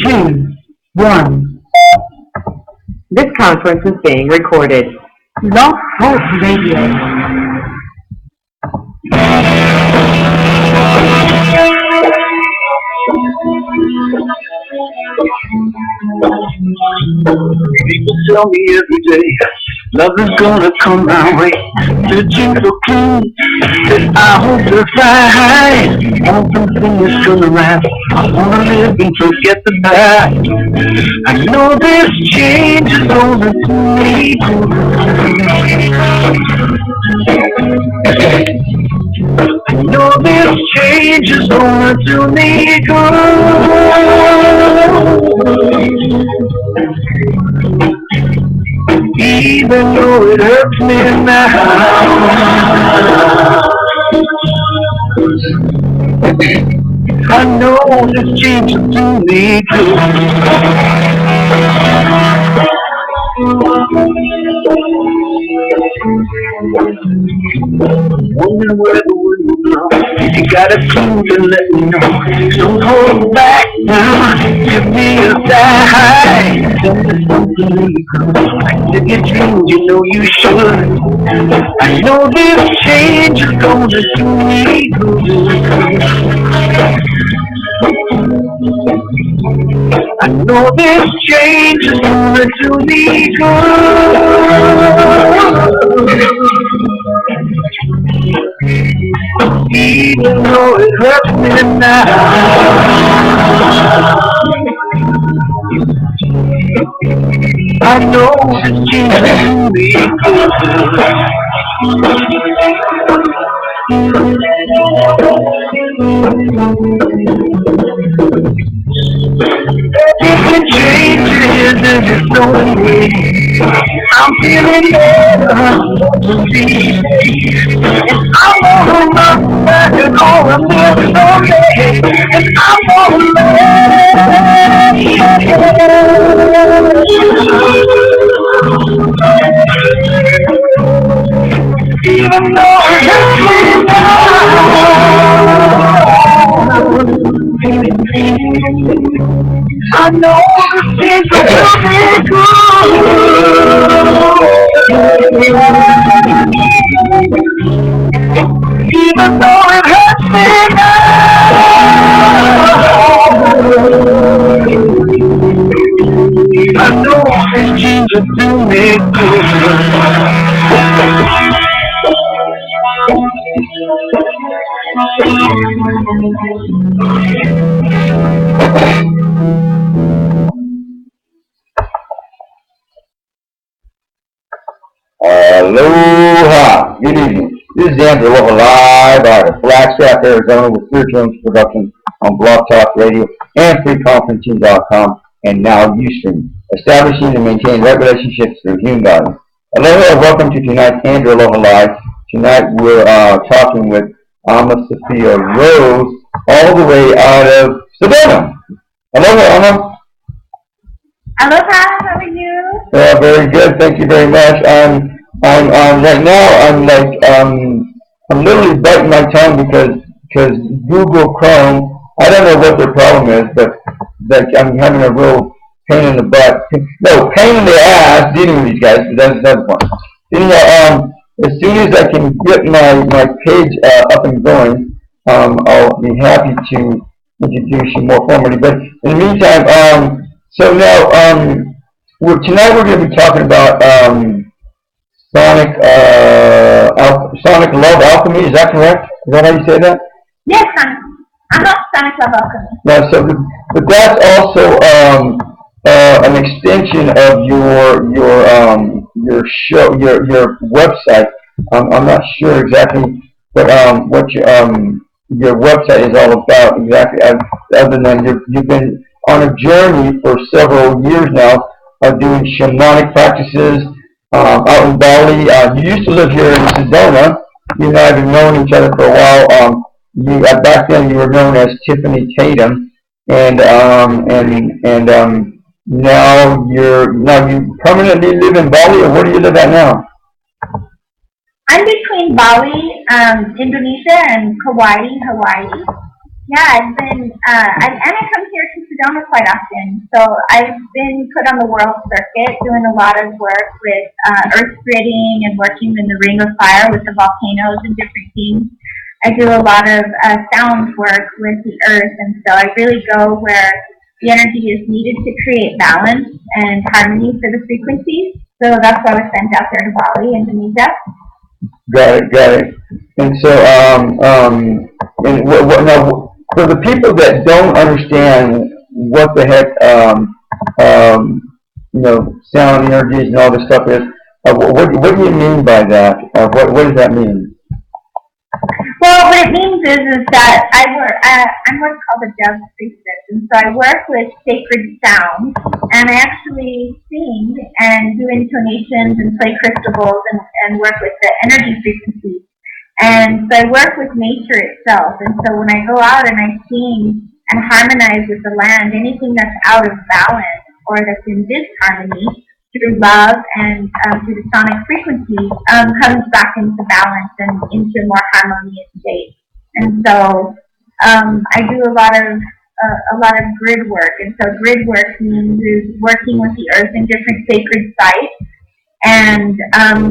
2, 1. This conference is being recorded. Love Hope Radio. People tell me every day, love is gonna come my way. Searching for clues that I hope to find. Want something that's gonna last. I wanna live and forget the past. I know this change is gonna do me good. I know this change is gonna do me good. Even though it hurts me now, I know this change will do me good. Wondering where the wind will blow. If you got a clue, then let me know. Don't hold back now. Give me a sign. Tell me something really good. Like live your dreams, you know you should. I know this change is gonna do me good. I know this change is gonna do me good. Even though it hurts me now, I know this change will do me good. Different changes in its own way. I'm feeling better these days. And I'm gonna run back and all I'm doing someday. And I'm gonna let even though it hurts me now, I know this things will do me good. Even though it hurts me now, I know this change will do me good. Aloha! Good evening. This is Dan for Aloha Live out of Flagstaff, Arizona with Clear Tones Production on Blog Talk Radio and FreeConferencing.com and now Ustream, establishing and maintaining right relationships through human values. Aloha, welcome to tonight's Andrew Aloha Live. Tonight we're talking with Amma Sophia Rose, all the way out of Sedona. Aloha, Amma. Aloha, how are you? Very good, thank you very much. I'm right now. I'm literally biting my tongue because Google Chrome. I don't know what their problem is, but I'm having a real pain in the butt. No, pain in the ass dealing with these guys. But that's fun. Anyhow, as soon as I can get my page up and going, I'll be happy to introduce you more formally. But in the meantime, so now tonight we're going to be talking about Sonic Love Alchemy. Is that correct? Is that how you say that? Yes, I'm not Sonic Love Alchemy. No, but that's also an extension of your show, your website. I'm not sure exactly what your website is all about exactly. Other than you've been on a journey for several years now of doing shamanic practices out in Bali. You used to live here in Sedona. You and I have known each other for a while. Back then you were known as Tiffany Tatum, and now you permanently live in Bali, or where do you live at now? I'm between Bali, Indonesia, and Kauai, Hawaii. Yeah, I've been, and I come here to Sedona quite often. So I've been put on the world circuit doing a lot of work with earth gritting and working in the Ring of Fire with the volcanoes and different things. I do a lot of sound work with the earth, and so I really go where the energy is needed to create balance and harmony for the frequencies. So that's why I was sent out there to Bali, Indonesia. Got it. And so, and now, for the people that don't understand what the heck, sound energies and all this stuff is, what do you mean by that? What does that mean? Well, what it means is that I'm what's called a dove priestess, and so I work with sacred sound, and I actually sing and do intonations and play crystal bowls and work with the energy frequencies. And so I work with nature itself, and so when I go out and I sing and harmonize with the land, anything that's out of balance or that's in disharmony, through love and through the sonic frequencies, comes back into balance and into a more harmonious state. And so I do a lot of grid work, and so grid work means is working with the earth in different sacred sites and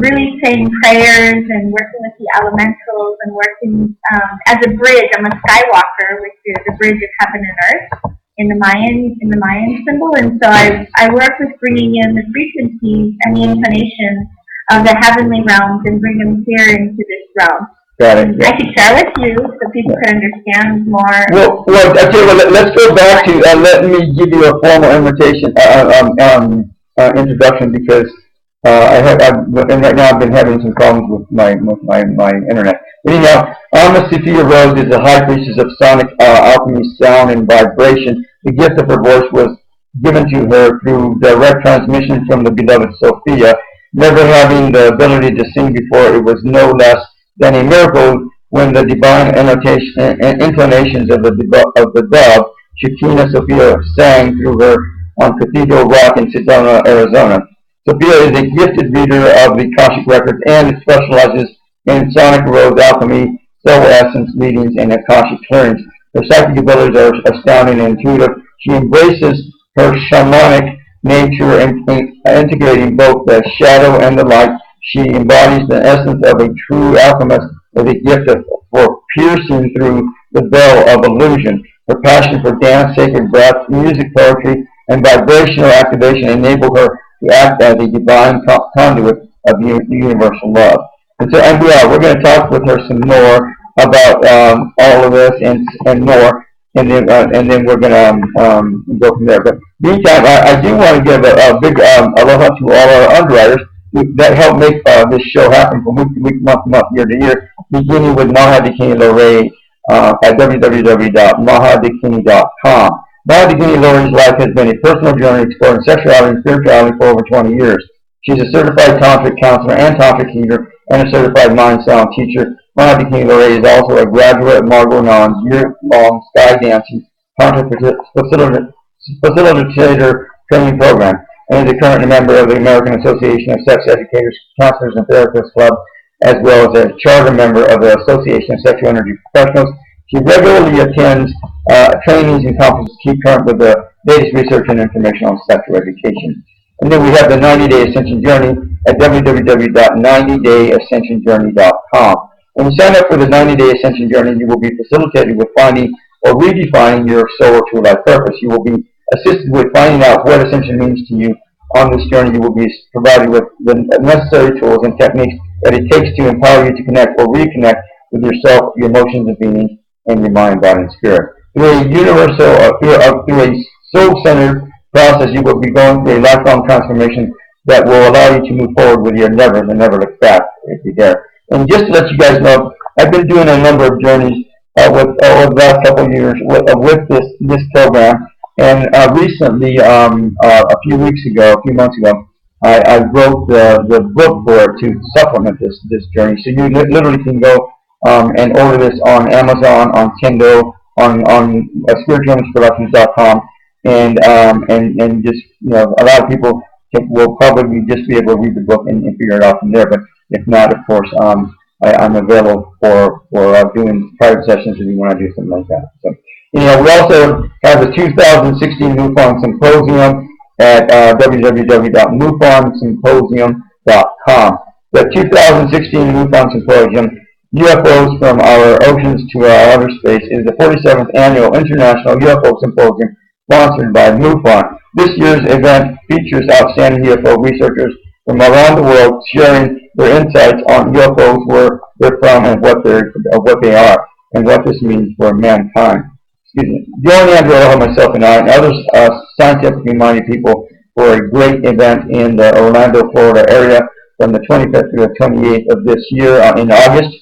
really saying prayers and working with the elementals and working as a bridge. I'm a skywalker, which is a bridge of heaven and earth in the Mayan symbol, and so I work with bringing in the frequencies and the intonation of the heavenly realms and bring them here into this realm. Got it. I could share with you so people could understand more. Well, I tell you what, let's go back to let me give you a formal invitation, introduction, because and right now I've been having some problems with my internet. But anyhow, Amma Sophia Rose is a high priestess of sonic alchemy, sound, and vibration. The gift of her voice was given to her through direct transmission from the beloved Sophia. Never having the ability to sing before, it was no less than a miracle when the divine intonations of the dove, Shekinah Sophia, sang through her on Cathedral Rock in Sedona, Arizona. Sophia is a gifted reader of the Akashic Records and specializes in sonic rose alchemy, soul essence readings, and Akashic clearings. Her psychic abilities are astounding and intuitive. She embraces her shamanic nature and integrating both the shadow and the light. She embodies the essence of a true alchemist with a gift for piercing through the veil of illusion. Her passion for dance, sacred breath, music, poetry, and vibrational activation enable her to act as a divine conduit of universal love. And so, we're going to talk with her some more about all of this and more, and then we're going to go from there. But meantime, I do want to give a big aloha to all our underwriters that help make this show happen from week to week, month to month, year to year, beginning with Maha Dikini Lorraine at www.mahadikini.com. Maha Dikini Lorraine's life has been a personal journey exploring sexuality and spirituality for over 20 years. She's a certified tantric counselor and tantric healer and a certified mind sound teacher. Maha Dikini Lorraine is also a graduate of Margot Non's year-long sky dancing tantric facilitator training program, and is a current member of the American Association of Sex Educators, Counselors, and Therapists Club, as well as a charter member of the Association of Sexual Energy Professionals. She regularly attends trainings and conferences to keep current with the latest research and information on sexual education. And then we have the 90-Day Ascension Journey at www.90dayascensionjourney.com. When you sign up for the 90-Day Ascension Journey, you will be facilitated with finding or redefining your soul or true life purpose. You will be assisted with finding out what Ascension means to you. On this journey, you will be provided with the necessary tools and techniques that it takes to empower you to connect or reconnect with yourself, your emotions and feelings, and your mind, body, and spirit. Through a through a soul-centered process, you will be going through a lifelong transformation that will allow you to move forward with your never look back, if you dare. And just to let you guys know, I've been doing a number of journeys over the last couple of years with this program. And recently, a few months ago, I wrote the book for it to supplement this journey. So you literally can go and order this on Amazon, on Kindle, on spiritualnessproductions.com, and just, a lot of people will probably just be able to read the book and figure it out from there. But if not, of course, I'm available for doing private sessions if you want to do something like that. So We also have the 2016 MUFON Symposium at www.mufansymposium.com. The 2016 MUFON Symposium, UFOs from Our Oceans to Our Outer Space, is the 47th Annual International UFO Symposium sponsored by MUFON. This year's event features outstanding UFO researchers from around the world sharing their insights on UFOs, where they're from, and what they are, and what this means for mankind. Join Andrew, Aloha, myself, and I, and other scientifically minded people for a great event in the Orlando, Florida area from the 25th through the 28th of this year in August.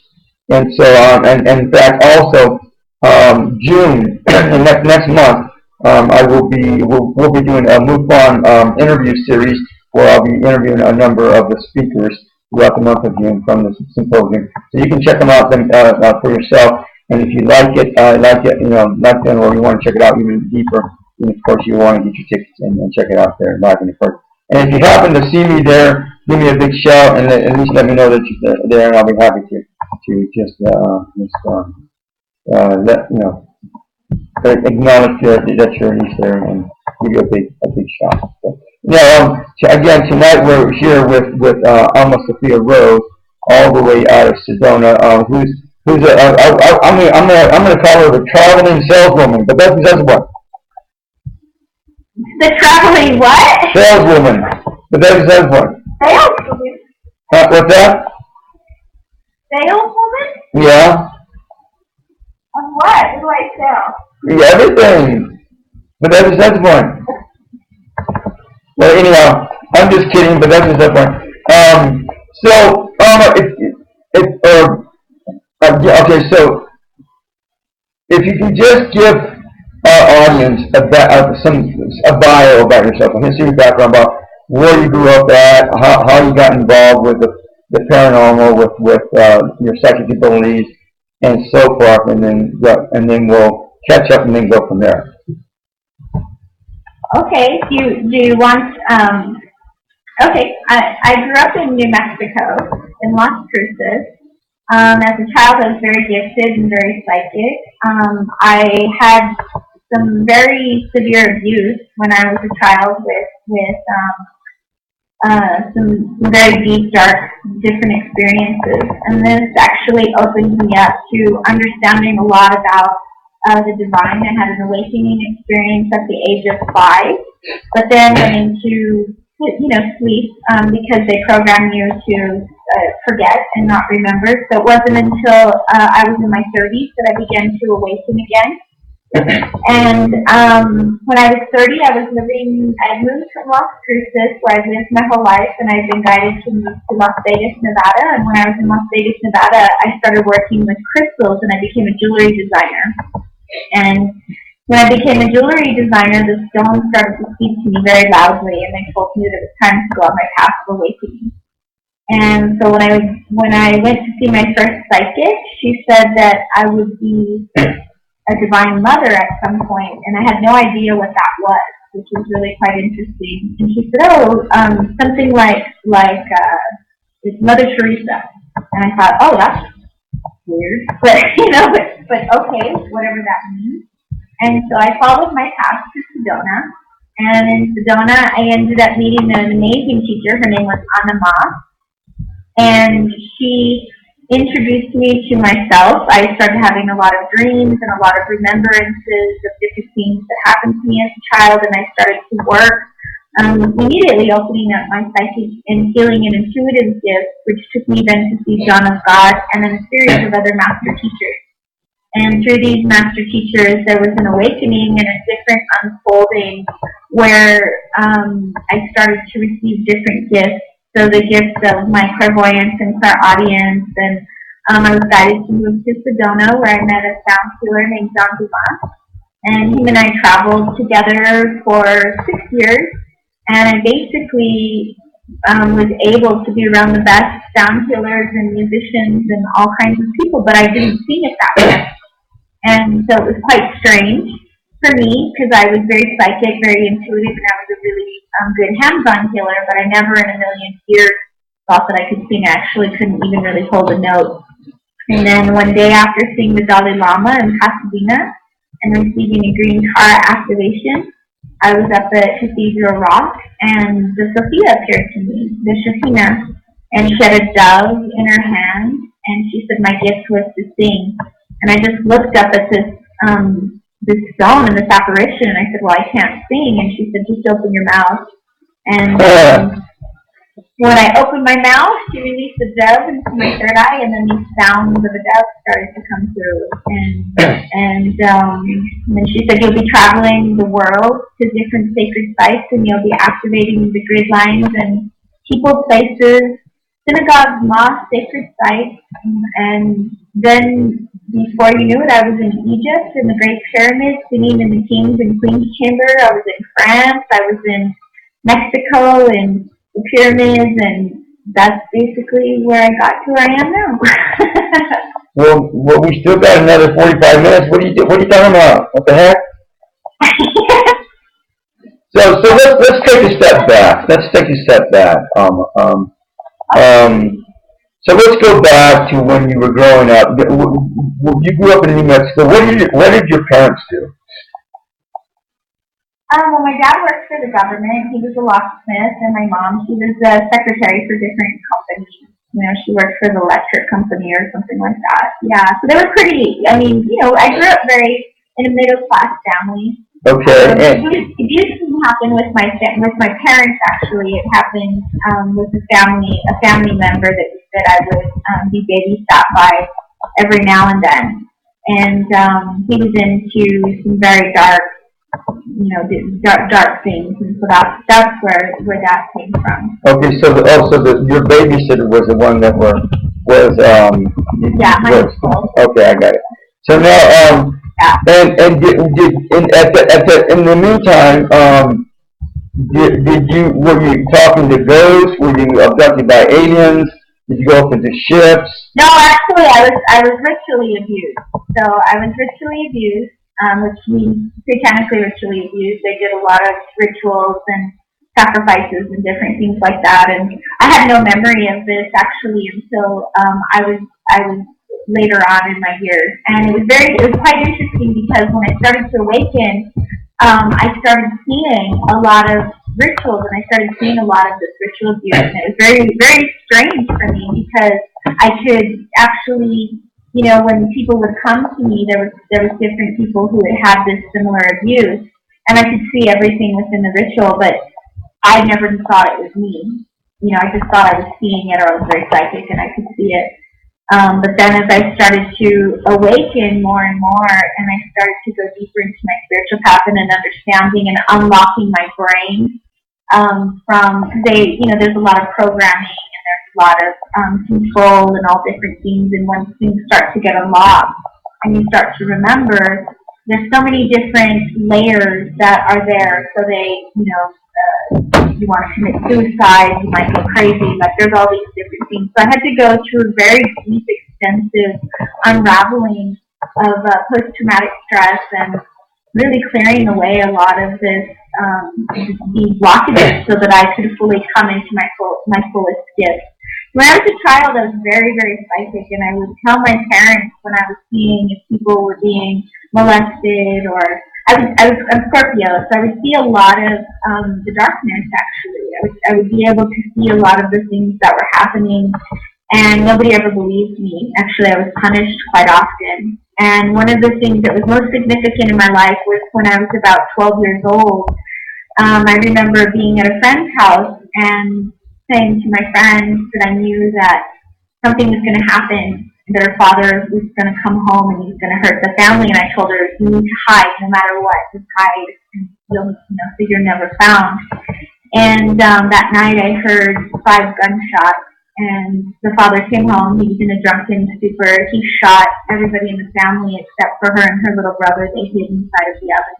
And so, and in fact, also June, next month, we'll be doing a MUFON interview series where I'll be interviewing a number of the speakers throughout the month of June from the symposium. So you can check them out for yourself. And if you like it, or you want to check it out even deeper, then of course you want to get your tickets and check it out there live in the person. And if you happen to see me there, give me a big shout and at least let me know that you're there, and I'll be happy to just acknowledge that you're at least there and give you a big shout. So, again, tonight we're here with Amma Sophia Rose, all the way out of Sedona, I'm gonna call her the traveling saleswoman, but that's what. The traveling what? Saleswoman, but that's what. Saleswoman? What's that? Saleswoman? Yeah. On what? What do I sell? Yeah, everything. But that's one. Well, anyhow, I'm just kidding, but that's that one. Okay, so if you can just give our audience a bio about yourself, a history, background about where you grew up at, how you got involved with the paranormal, with your psychic abilities, and so forth, and then we'll catch up and then go from there. Okay. Do you want? Okay. I grew up in New Mexico, in Las Cruces. As a child, I was very gifted and very psychic. I had some very severe abuse when I was a child with some very deep, dark, different experiences. And this actually opened me up to understanding a lot about the divine. I had an awakening experience at the age of 5, but then went into sleep because they program you to forget and not remember. So it wasn't until I was in my 30s that I began to awaken again. And when I was 30, I moved from Las Cruces, where I've lived my whole life, and I've been guided to move to Las Vegas, Nevada. And when I was in Las Vegas, Nevada, I started working with crystals, and I became a jewelry designer. And when I became a jewelry designer, the stones started to speak to me very loudly, and they told me that it was time to go on my path of awakening. And so when I went to see my first psychic, she said that I would be a divine mother at some point, and I had no idea what that was, which was really quite interesting. And she said, something like it's Mother Teresa. And I thought, oh, that's weird, but okay, whatever that means. And so I followed my path to Sedona, and in Sedona I ended up meeting an amazing teacher. Her name was Amma, and she introduced me to myself. I started having a lot of dreams and a lot of remembrances of different things that happened to me as a child, and I started to work immediately opening up my psychic and healing and intuitive gifts, which took me then to see John of God and then a series of other master teachers. And through these master teachers, there was an awakening and a different unfolding where I started to receive different gifts. So the gifts of my clairvoyance and clairaudience, and I was guided to move to Sedona, where I met a sound healer named John Dumas. And him and I traveled together for 6 years, and I basically was able to be around the best sound healers and musicians and all kinds of people, but I didn't see it that way. And so it was quite strange for me, because I was very psychic, very intuitive, and I was a really good hands-on healer, but I never in a million years thought that I could sing. I actually couldn't even really hold a note. And then one day after seeing the Dalai Lama in Pasadena, and receiving a green car activation. I was up at Cathedral Rock, and the Sophia appeared to me, the Shekhinah, and she had a dove in her hand, and she said my gift was to sing. And I just looked up at this stone and this apparition, and I said, well, I can't sing. And she said, just open your mouth. And when I opened my mouth, she released a dove into my third eye, and then these sounds of a dove started to come through. And then she said, you'll be traveling the world to different sacred sites, and you'll be activating the grid lines and people, places, synagogues, mosques, sacred sites. And then before you knew it, I was in Egypt in the Great Pyramid, singing in the King's and Queen's Chamber. I was in France. I was in Mexico and the pyramids, and that's basically where I got to where I am now. Well, we still got another 45 minutes. What are you talking about? What the heck? So let's take a step back. So let's go back to when you were growing up. You grew up in New Mexico. What did your parents do? Well, my dad worked for the government. He was a locksmith, and my mom, she was a secretary for different companies. You know, she worked for the electric company or something like that. Yeah, so they were pretty, I mean, you know, I grew up in a middle-class family. Okay. Abuse didn't happen with my parents, actually. It happened with a family member that I would be babysat by every now and then. And he was into some very dark, you know, dark things, and so that's where that came from. Okay, so your babysitter was the one that was yeah, my uncle. Okay, I got it. So now and in the meantime, were you talking to ghosts? Were you abducted by aliens? Did you go up into ships? No, actually, I was ritually abused. So I was ritually abused. Which means satanically ritually abused. They did a lot of rituals and sacrifices and different things like that. And I had no memory of this actually until I was later on in my years. And it was quite interesting because when I started to awaken, I started seeing a lot of rituals, and I started seeing a lot of this ritual abuse. And it was very, very strange for me because I could actually, you know, when people would come to me, there was different people who had this similar abuse, and I could see everything within the ritual, but I never thought it was me. You know, I just thought I was seeing it, or I was very psychic and I could see it. But then as I started to awaken more and more, and I started to go deeper into my spiritual path and an understanding and unlocking my brain there's a lot of programming, a lot of control and all different things, and when things start to get unlocked and you start to remember, there's so many different layers that are there. So they, you know, you want to commit suicide, you might go crazy, like there's all these different things. So I had to go through a very deep, extensive unraveling of post-traumatic stress and really clearing away a lot of these blockages so that I could fully come into my fullest gift. When I was a child, I was very, very psychic, and I would tell my parents when I was seeing if people were being molested, or I'm Scorpio, so I would see a lot of the darkness, actually. I would be able to see a lot of the things that were happening, and nobody ever believed me. Actually, I was punished quite often. And one of the things that was most significant in my life was when I was about 12 years old. I remember being at a friend's house and saying to my friends that I knew that something was going to happen, that her father was going to come home and he was going to hurt the family. And I told her, you need to hide no matter what. Just hide, and so you're never found. And that night I heard 5 gunshots. And the father came home. He was in a drunken stupor. He shot everybody in the family except for her and her little brother. They hid inside of the oven.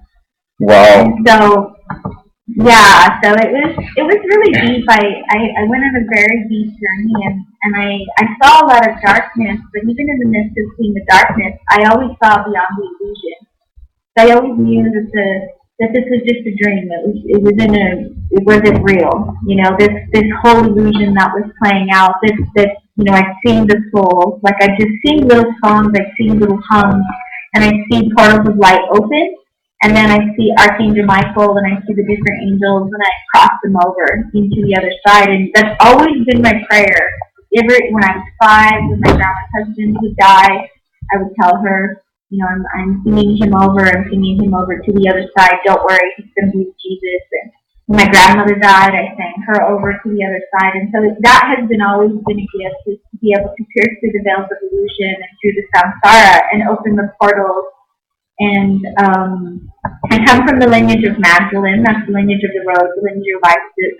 Wow. And so, yeah, so it was really deep. I went on a very deep journey, and I saw a lot of darkness, but even in the midst of seeing the darkness, I always saw beyond the illusion. So I always knew that this was just a dream. It wasn't real. You know, this whole illusion that was playing out. I'd seen the soul, like I'd just sing little songs, I'd sing little hums, and I see portals of light open, and then I see Archangel Michael, and I see the different angels, and I cross them over into the other side. And that's always been my prayer. When I was 5, when my grandma's husband would die, I would tell her, I'm singing him over, I'm singing him over to the other side. Don't worry, he's going to be with Jesus. And when my grandmother died, I sang her over to the other side. And so that has always been a gift, is to be able to pierce through the veils of illusion and through the samsara and open the portals. And I come from the lineage of Magdalene, that's the lineage of the rose, the lineage of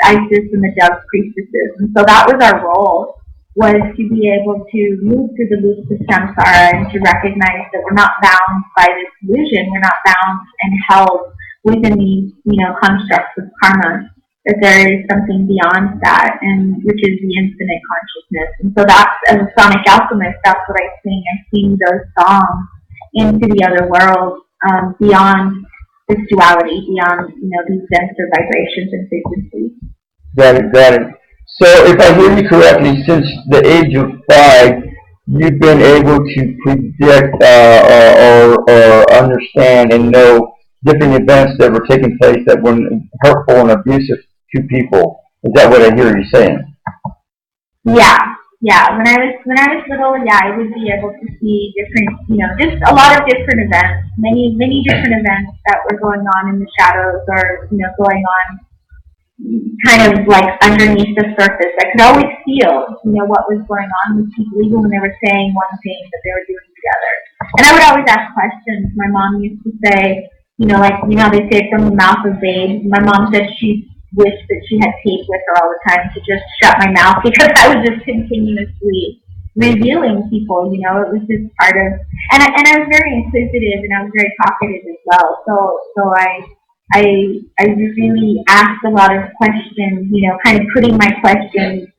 Isis and the dove priestesses. And so that was our role, was to be able to move through the loops of samsara and to recognize that we're not bound by this illusion, we're not bound and held within these, constructs of karma, that there is something beyond that, and which is the infinite consciousness. And so that's, as a sonic alchemist, that's what I sing. I sing those songs into the other world, beyond this duality, beyond, these denser vibrations and frequencies. Got it. So if I hear you correctly, since the age of 5, you've been able to predict or understand and know different events that were taking place that were hurtful and abusive to people. Is that what I hear you saying? Yeah. When I was little, I would be able to see different, just a lot of different events, many different events that were going on in the shadows, or going on kind of like underneath the surface. I could always feel, what was going on with people, even when they were saying one thing that they were doing together. And I would always ask questions. My mom used to say, they say from the mouth of babes. My mom said she wished that she had tape with her all the time to just shut my mouth, because I was just continuously revealing people, it was just part of, and I was very inquisitive, and I was very talkative as well, so I really asked a lot of questions, kind of putting my questions,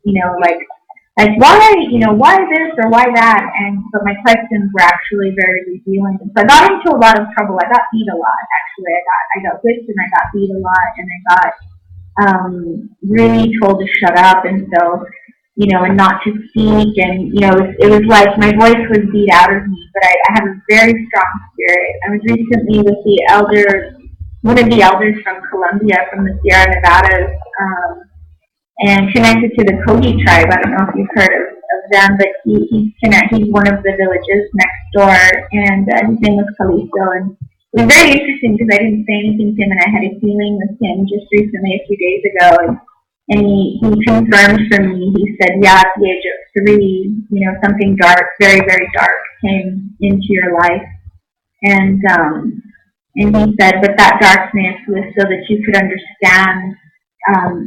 like why this or why that, and so my questions were actually very revealing. So I got into a lot of trouble. I got beat a lot, actually. I got whipped and I got beat a lot, and I got really told to shut up, and so, and not to speak, and, it was like my voice was beat out of me, but I have a very strong spirit. I was recently with one of the elders from Colombia, from the Sierra Nevadas, and connected to the Kogi tribe. I don't know if you've heard of them, but he's one of the villages next door, and his name was Calisto, and it was very interesting because I didn't say anything to him, and I had a healing with him just recently, a few days ago, and he confirmed for me. He said, at the age of 3, something dark, very, very dark, came into your life, and he said, but that darkness was so that you could understand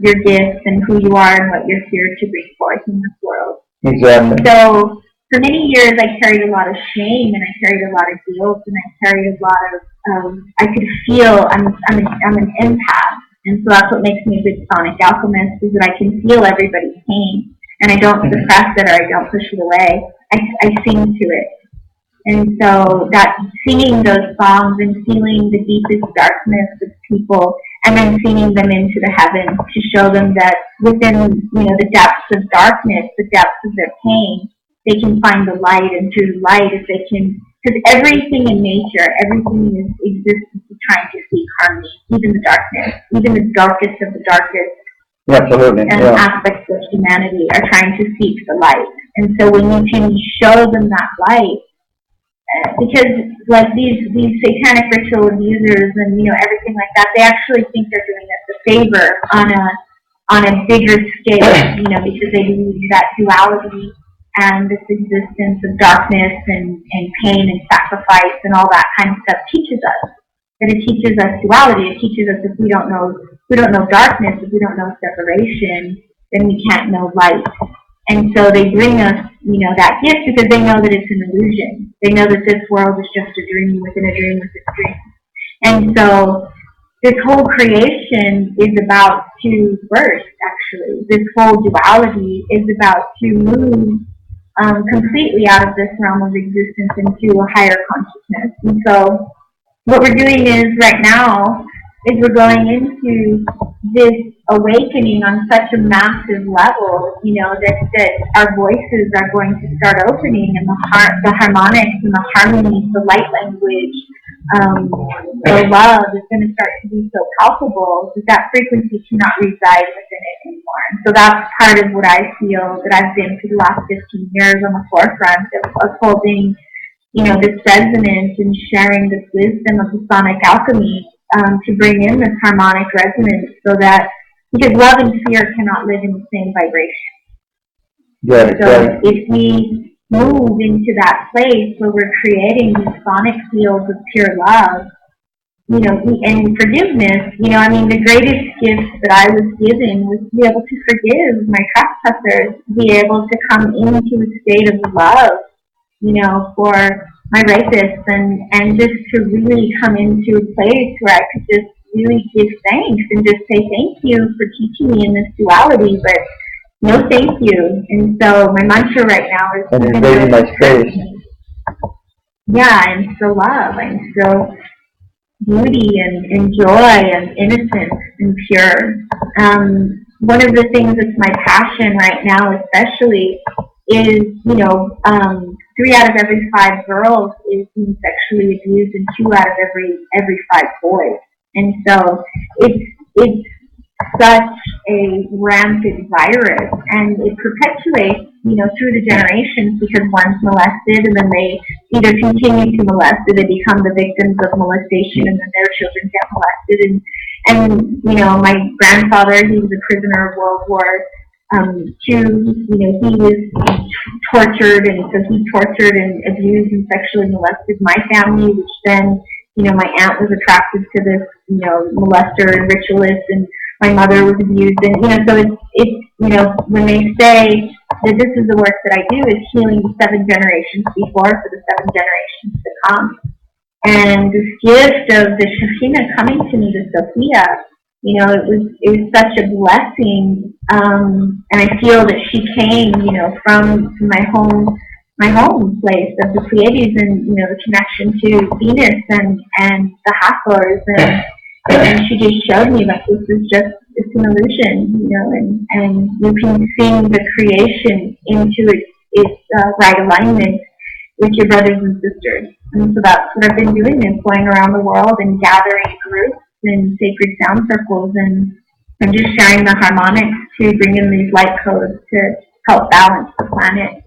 your gifts and who you are and what you're here to bring forth in this world. Exactly. So for many years, I carried a lot of shame, and I carried a lot of guilt, and I carried a lot of, I could feel, I'm an empath, and so that's what makes me a good sonic alchemist, is that I can feel everybody's pain, and I don't suppress it, or I don't push it away. I sing to it. And so that singing those songs and feeling the deepest darkness of people, and then singing them into the heavens to show them that within, the depths of darkness, the depths of their pain, they can find the light, and through the light, if they can, because everything in nature, everything in existence is trying to seek harmony, even the darkness, even the darkest of the darkest. Absolutely. And aspects of humanity are trying to seek the light. And so when you can show them that light, because like these satanic ritual abusers and everything like that, they actually think they're doing us a favor on a bigger scale, because they believe that duality and this existence of darkness and pain and sacrifice and all that kind of stuff teaches us. That it teaches us duality. It teaches us if we don't know darkness, if we don't know separation, then we can't know light. And so they bring us, that gift because they know that it's an illusion. They know that this world is just a dream within a dream within a dream. And so this whole creation is about to burst, actually. This whole duality is about to move completely out of this realm of existence into a higher consciousness. And so what we're doing is right now is we're going into this awakening on such a massive level, that our voices are going to start opening, and the harmonics and the harmonies, the light language, the love is going to start to be so palpable that frequency cannot reside within it anymore. And so that's part of what I feel that I've been for the last 15 years on the forefront of holding, this resonance and sharing this wisdom of the sonic alchemy, to bring in this harmonic resonance, so that, because love and fear cannot live in the same vibration. Yeah, so if we move into that place where we're creating these sonic fields of pure love, and forgiveness, the greatest gift that I was given was to be able to forgive my trespassers, to be able to come into a state of love, for my rapists, and just to really come into a place where I could just really give thanks and just say thank you for teaching me in this duality, but no thank you. And so my mantra right now is, and invading my space. Yeah, I'm still love. I'm still beauty and joy and innocence and pure. One of the things that's my passion right now especially is, 3 out of every 5 girls is being sexually abused, and 2 out of every 5 boys. And so it's such a rampant virus, and it perpetuates, through the generations, because one's molested, and then they either continue to molest, or they become the victims of molestation, and then their children get molested. And my grandfather, he was a prisoner of World War II. He was tortured, and so he tortured and abused and sexually molested my family, which then, my aunt was attracted to this, molester and ritualist, and my mother was abused, and so it's when they say that this is the work that I do, is healing the 7 generations before for the 7 generations to come. And this gift of the Shekhinah coming to me, the Sophia, it was such a blessing, and I feel that she came, from my home place of the Pleiades, and the connection to Venus and the Hathors, and she just showed me that this is just, it's an illusion, and you can sing the creation into its right alignment with your brothers and sisters. And so that's what I've been doing, is going around the world and gathering groups and sacred sound circles, and just sharing the harmonics to bring in these light codes to help balance the planet.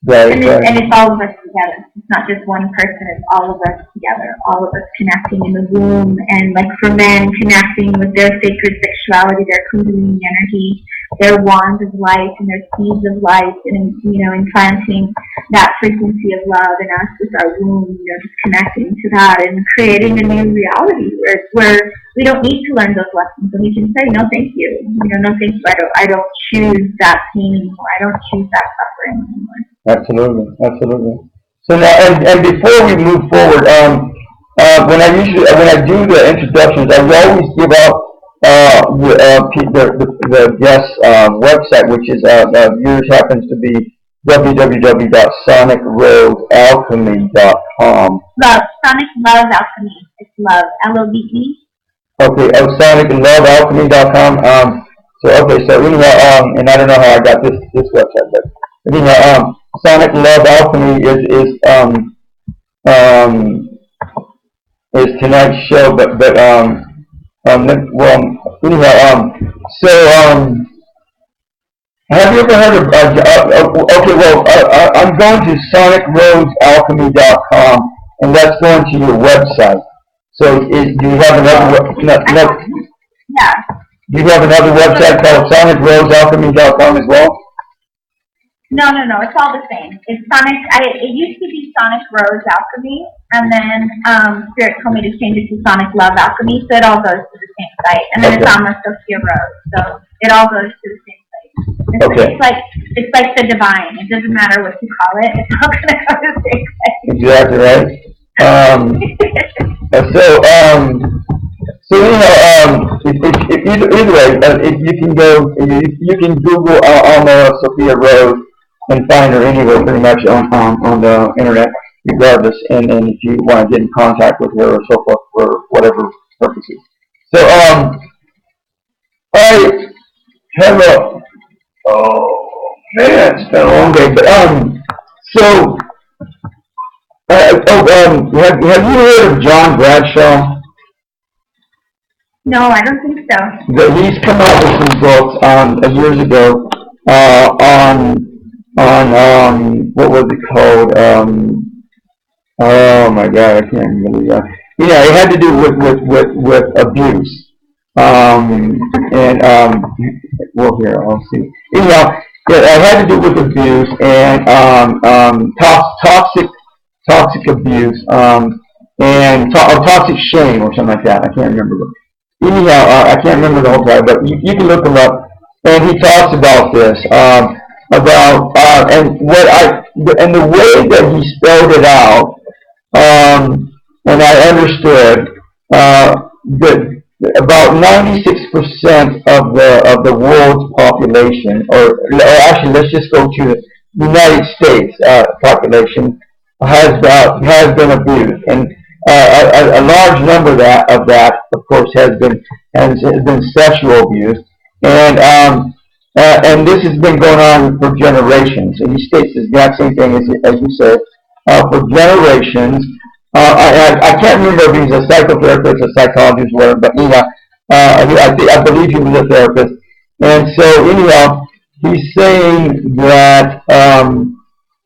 Right, and it's all of us together. It's not just one person, it's all of us together, all of us connecting in the womb, and like for men, connecting with their sacred sexuality, their kundalini energy, their wands of light and their seeds of light, and implanting that frequency of love in us with our womb, just connecting to that and creating a new reality where we don't need to learn those lessons, and we can say no thank you, no thank you, I don't choose that pain anymore, I don't choose that suffering anymore. Absolutely, absolutely. So now, and before we move forward, when I do the introductions, I always give out the guest website, which is yours happens to be www.sonicrosealchemy.com. Love, Sonic Love Alchemy. It's love, LOVE. Okay, soniclovealchemy.com. So anyhow, and I don't know how I got this website, but anyhow, Sonic Love Alchemy is tonight's show, but anyhow, have you ever heard of, I'm going to sonicrosealchemy.com, and that's going to your website. So do you have another, Yeah. Do you have another website called sonicrosealchemy.com as well? No, it's all the same. It's Sonic, it used to be Sonic Rose Alchemy, and then Spirit told me to change it to Sonic Love Alchemy, so it all goes to the same site. And then it's Amma Sophia Rose, so it all goes to the same site. It's like the divine. It doesn't matter what you call it, it's all going to go to the same place. Exactly right. So anyhow, either way, if you can go, you can Google Amma Sophia Rose and find her anywhere pretty much on the internet, regardless. And if you want to get in contact with her or so forth for whatever purposes. So, I have oh man, it's been a long day, but, so, have you heard of John Bradshaw? No, I don't think so. He's come out with some books, years ago, what was it called, oh my God, I can't remember. Yeah, it had to do with abuse. Well, here, I'll see. Anyhow, yeah, it had to do with abuse and, toxic abuse, or toxic shame or something like that. I can't remember. Anyhow, I can't remember the whole time, but you can look him up. And he talks about this, and the way that he spelled it out, and I understood that about 96% of the world's population, or actually, let's just go to the United States population, has been abused, and a large number of that, of course, has been sexual abuse, and this has been going on for generations. And he states the exact same thing as you said, for generations. I can't remember if he's a psychotherapist, a psychologist, whatever, but anyhow, I believe he was a therapist. And so anyhow, he's saying that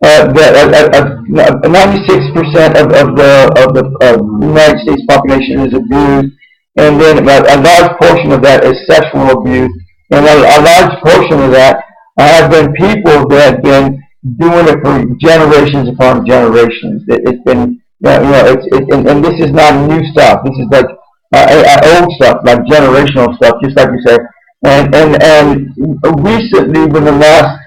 96% of the United States population is abused, and then a large portion of that is sexual abuse, and a large portion of that have been people that have been doing it for generations upon generations. It's been, and this is not new stuff. This is like old stuff, like generational stuff, just like you said. And recently, within the last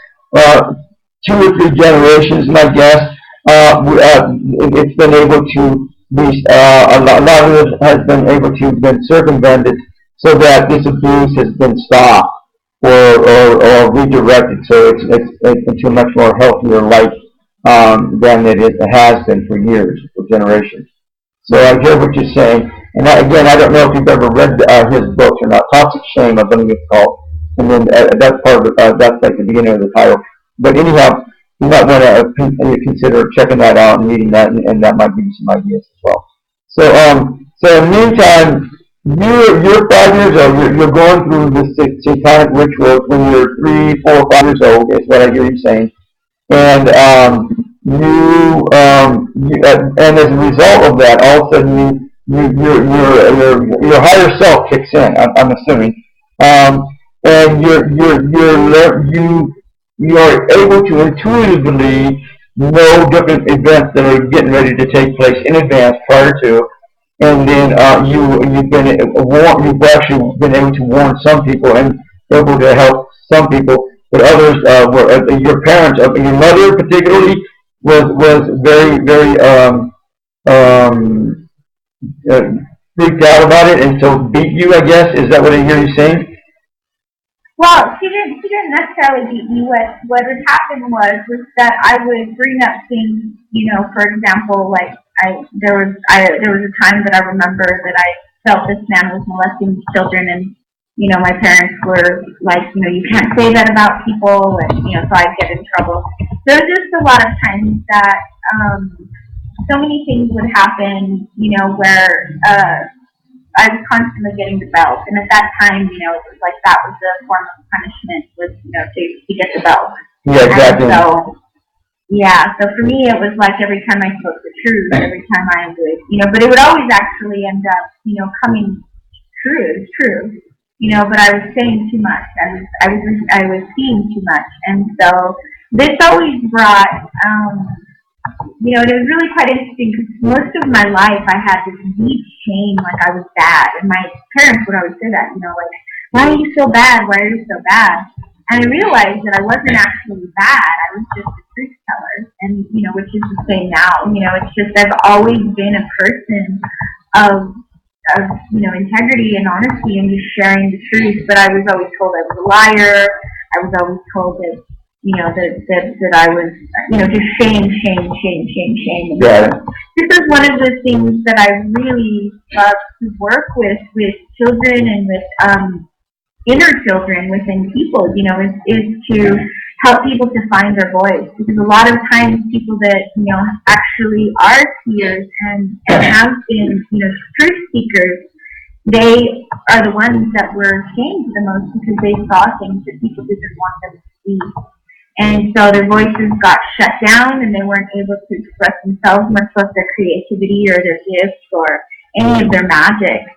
2 or 3 generations, my guess, it's been able to be, a lot of it has been able to been circumvented so that this abuse has been stopped or redirected, so it's into a much more healthier life than it has been for years, for generations. So I hear what you're saying, and again, I don't know if you've ever read his books or not. Toxic Shame, I believe it's called, and then that's part of that's like the beginning of the title. But anyhow, you might want to consider checking that out and reading that, and that might give you some ideas as well. So in the meantime, you're 5 years old. You're going through the satanic rituals when you're 3, 4, 5 years old. Is what I hear you saying. And and as a result of that, all of a sudden your higher self kicks in. I'm assuming, and you are able to intuitively know different events that are getting ready to take place in advance prior to. And then you've actually been able to warn some people and able to help some people, but others were your parents, your mother particularly was very freaked out about it, and so beat you. I guess, is that what I hear you saying? Well, she didn't necessarily beat me. What would happen was that I would bring up things, for example, like there was a time that I remember that I felt this man was molesting children, and my parents were like, you can't say that about people, and so I'd get in trouble. There was just a lot of times that so many things would happen, where I was constantly getting the belt, and at that time, it was like that was the form of punishment, was to get the belt. Yeah, exactly. So for me, it was like every time I spoke the truth, every time I would, but it would always actually end up, coming true, but I was saying too much. I was seeing too much, and so this always brought, it was really quite interesting because most of my life I had this deep shame, like I was bad, and my parents would always say that, like, why are you so bad? Why are you so bad? And I realized that I wasn't actually bad. I was just a truth teller, and which is the same now. It's just I've always been a person of integrity and honesty and just sharing the truth. But I was always told I was a liar. I was always told that that I was just shame. And yeah. this is one of the things that I really love to work with children and with inner children within people, is to help people to find their voice. Because a lot of times people that, actually are seers and have been, truth seekers, they are the ones that were changed the most because they saw things that people didn't want them to see. And so their voices got shut down and they weren't able to express themselves, much less their creativity or their gifts or any of their magic.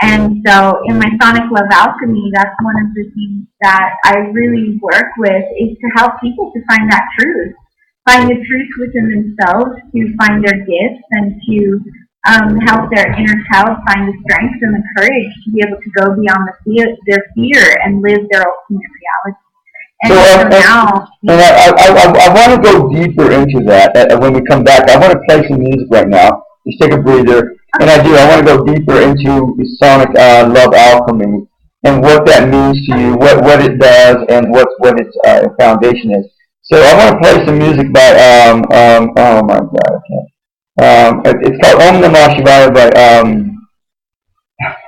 And so in my Sonic Love Alchemy, that's one of the things that I really work with, is to help people to find that truth. Find the truth within themselves, to find their gifts, and to help their inner child find the strength and the courage to be able to go beyond their fear and live their ultimate reality. And I want to go deeper into that when we come back. I want to play some music right now. Just take a breather. And I want to go deeper into the Sonic Love Alchemy and what that means to you, what it does, and what its foundation is. So I want to play some music by, oh my God, I can't. It's called Om Namah Shivaya by,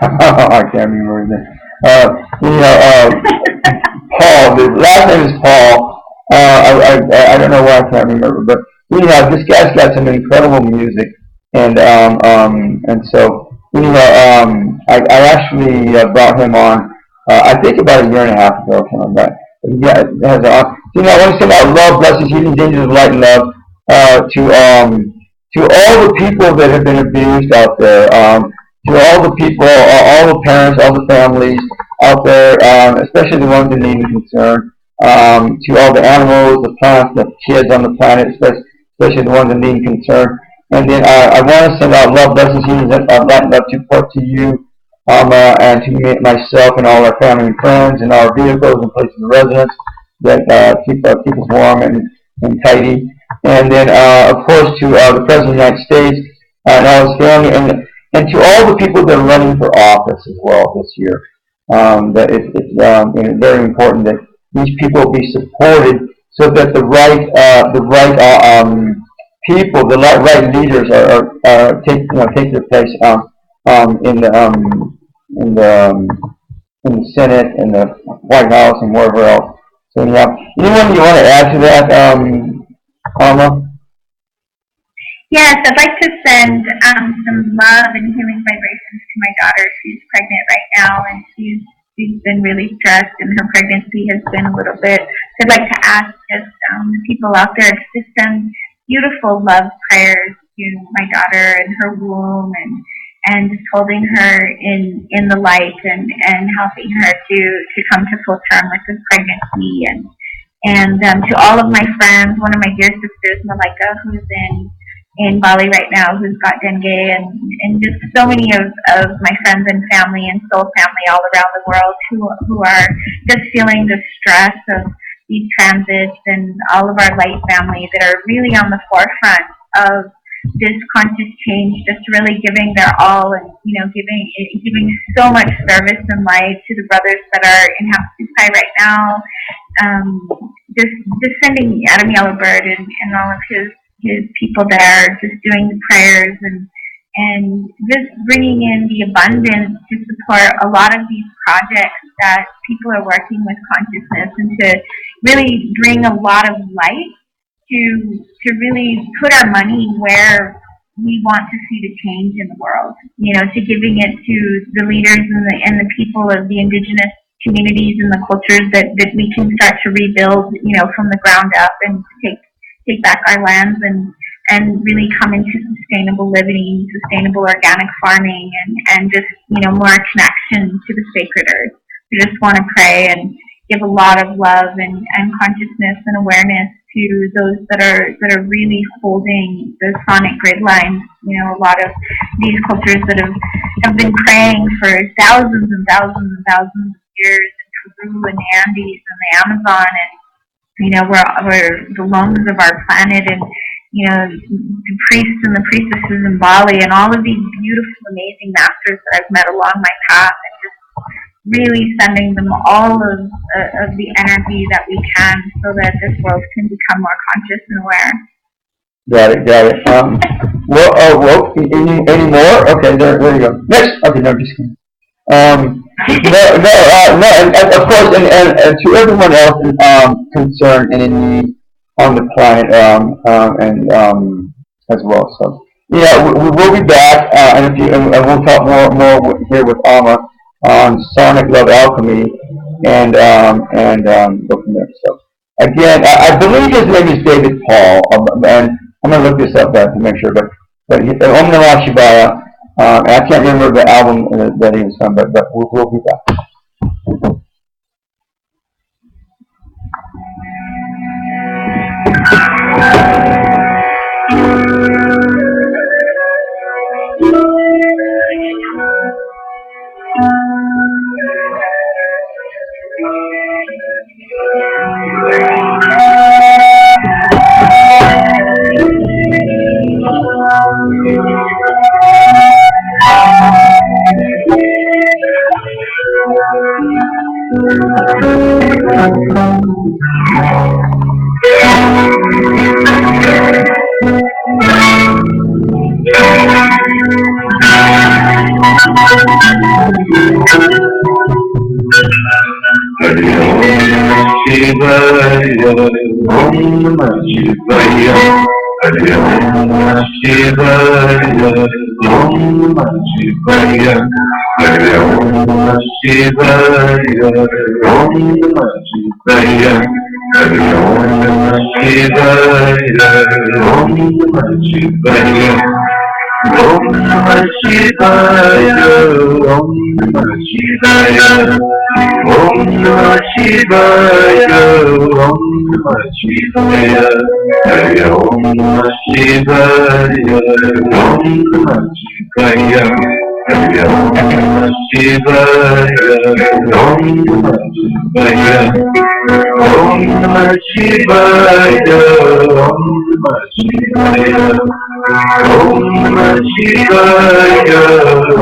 I can't remember Paul. The last name is Paul. I don't know why I can't remember, but this guy's got some incredible music. And so I actually brought him on. I think about a year and a half ago. But yeah, I want to send out love, blessings, healing, dangers, light, and love to all the people that have been abused out there. To all the people, all the parents, all the families out there, especially the ones in need and concern. To all the animals, the plants, the kids on the planet, especially the ones in need and concern. And then I want to send out love, blessings, healings, and light and love to you, and to myself and all our family and friends and our vehicles and places of residence that keep us warm and tidy. And then, of course, to the President of the United States and all his family, and to all the people that are running for office as well this year. That it's very important that these people be supported so that the right people, the right leaders take their place in the Senate, in the White House, and wherever else. So anyone you want to add to that, Amma? Yes, I'd like to send some love and healing vibrations to my daughter. She's pregnant right now, and she's been really stressed, and her pregnancy has been a little bit. So I'd like to ask just the people out there to just send beautiful love prayers to my daughter and her womb, and just holding her in the light and helping her to come to full term with this pregnancy, and to all of my friends, one of my dear sisters, Malika, who's in Bali right now, who's got dengue, and just so many of my friends and family and soul family all around the world who are just feeling the stress of these transits, and all of our light family that are really on the forefront of this conscious change, just really giving their all, and giving so much service and light to the brothers that are in Hapsupai right now. Just sending Adam Yellowbird and all of his people there, just doing the prayers and just bringing in the abundance to support a lot of these projects that people are working with consciousness, and to really bring a lot of light to really put our money where we want to see the change in the world. To giving it to the leaders and the people of the indigenous communities and the cultures that we can start to rebuild, from the ground up, and take back our lands and really come into sustainable living, sustainable organic farming, and just, more connection to the sacred earth. We just want to pray and give a lot of love and consciousness and awareness to those that are really holding the sonic grid lines. A lot of these cultures that have been praying for thousands and thousands and thousands of years in Peru and the Andes and the Amazon, and we're the lungs of our planet, and the priests and the priestesses in Bali, and all of these beautiful, amazing masters that I've met along my path, and just really sending them all of the energy that we can, so that this world can become more conscious and aware. Got it, got it. Any more? Okay, there you go. Next. Okay, no, just kidding. No, and of course, and to everyone else, concerned and in need on the planet, as well. So, yeah, we will be back, and we'll talk more here with Amma on Sonic Love Alchemy, and go from there. So, again, I believe his name is David Paul, and I'm gonna look this up to make sure, but Om Namah Shivaya. I can't remember the album that he was on, but we'll be back. Om Namah Shivaya, Om Namah Shivaya, Om Namah Shivaya, Om Namah Shivaya, Hare Om Namah Shivaya, Om Namah Shivaya, Hare Om Namah Shivaya, Om Namah Shivaya, Om Namah Shivaya, Om Namah Shivaya. Om Namah Shivaya, Om Namah Shivaya. Namah Shivaya, Om Namah Shivaya, Om Namah Shivaya, Om Namah Shivaya, Om Namah Shivaya, Om Namah Shivaya, Om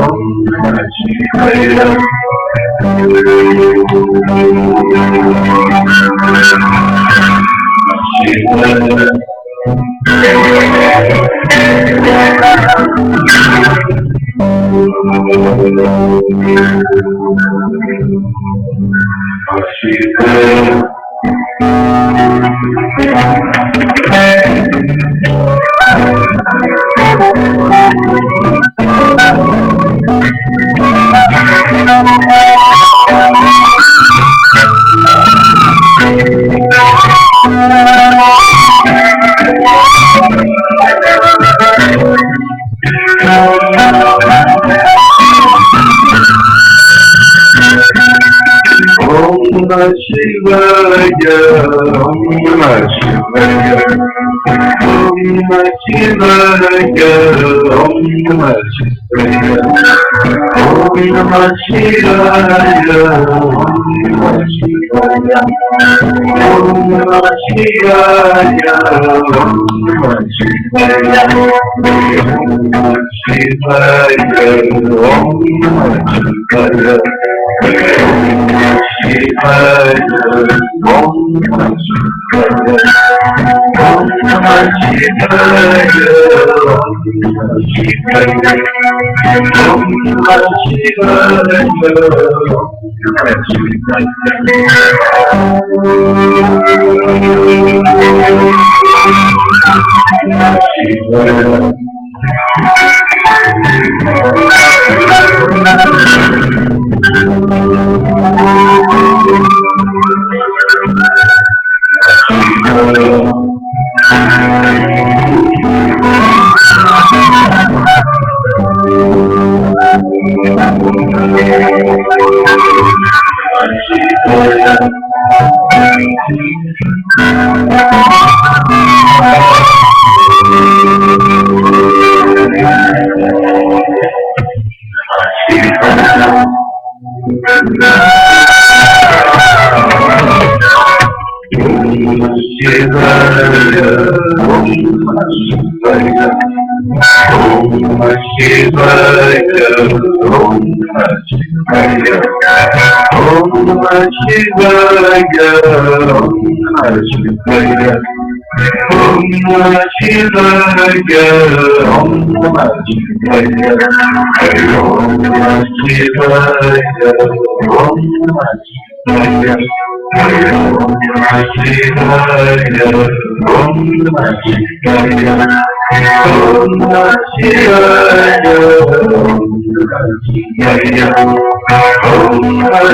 Namah Shivaya, Om Namah Shivaya, Om Namah Shivaya, Om Namah Shivaya. Shivaya, Om Namah Shivaya, Om Namah Shivaya, Om Namah Shivaya, Om Namah Shivaya, Om Namah Shivaya, Om Namah Shivaya, Om Namah Shivaya, Om Namah Shivaya, Om Namah Shivaya, Om Namah Shivaya, Om Namah Shivaya, Om Namah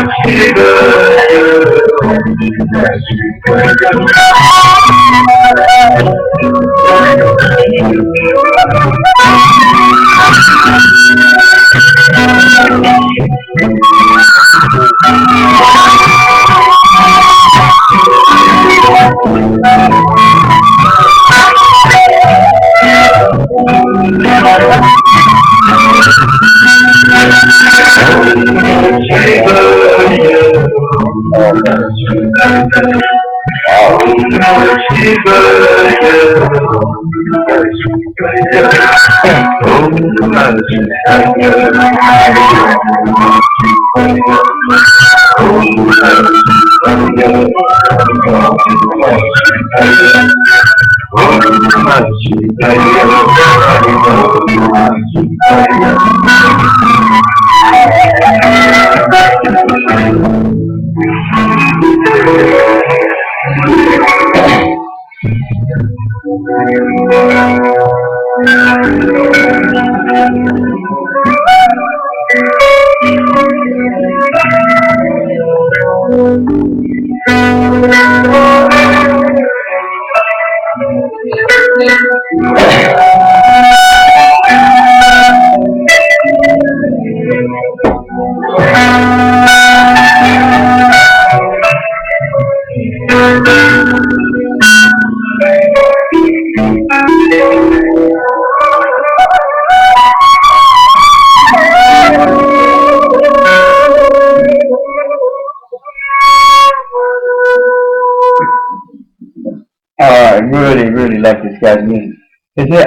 I really like this guy's music. Is it,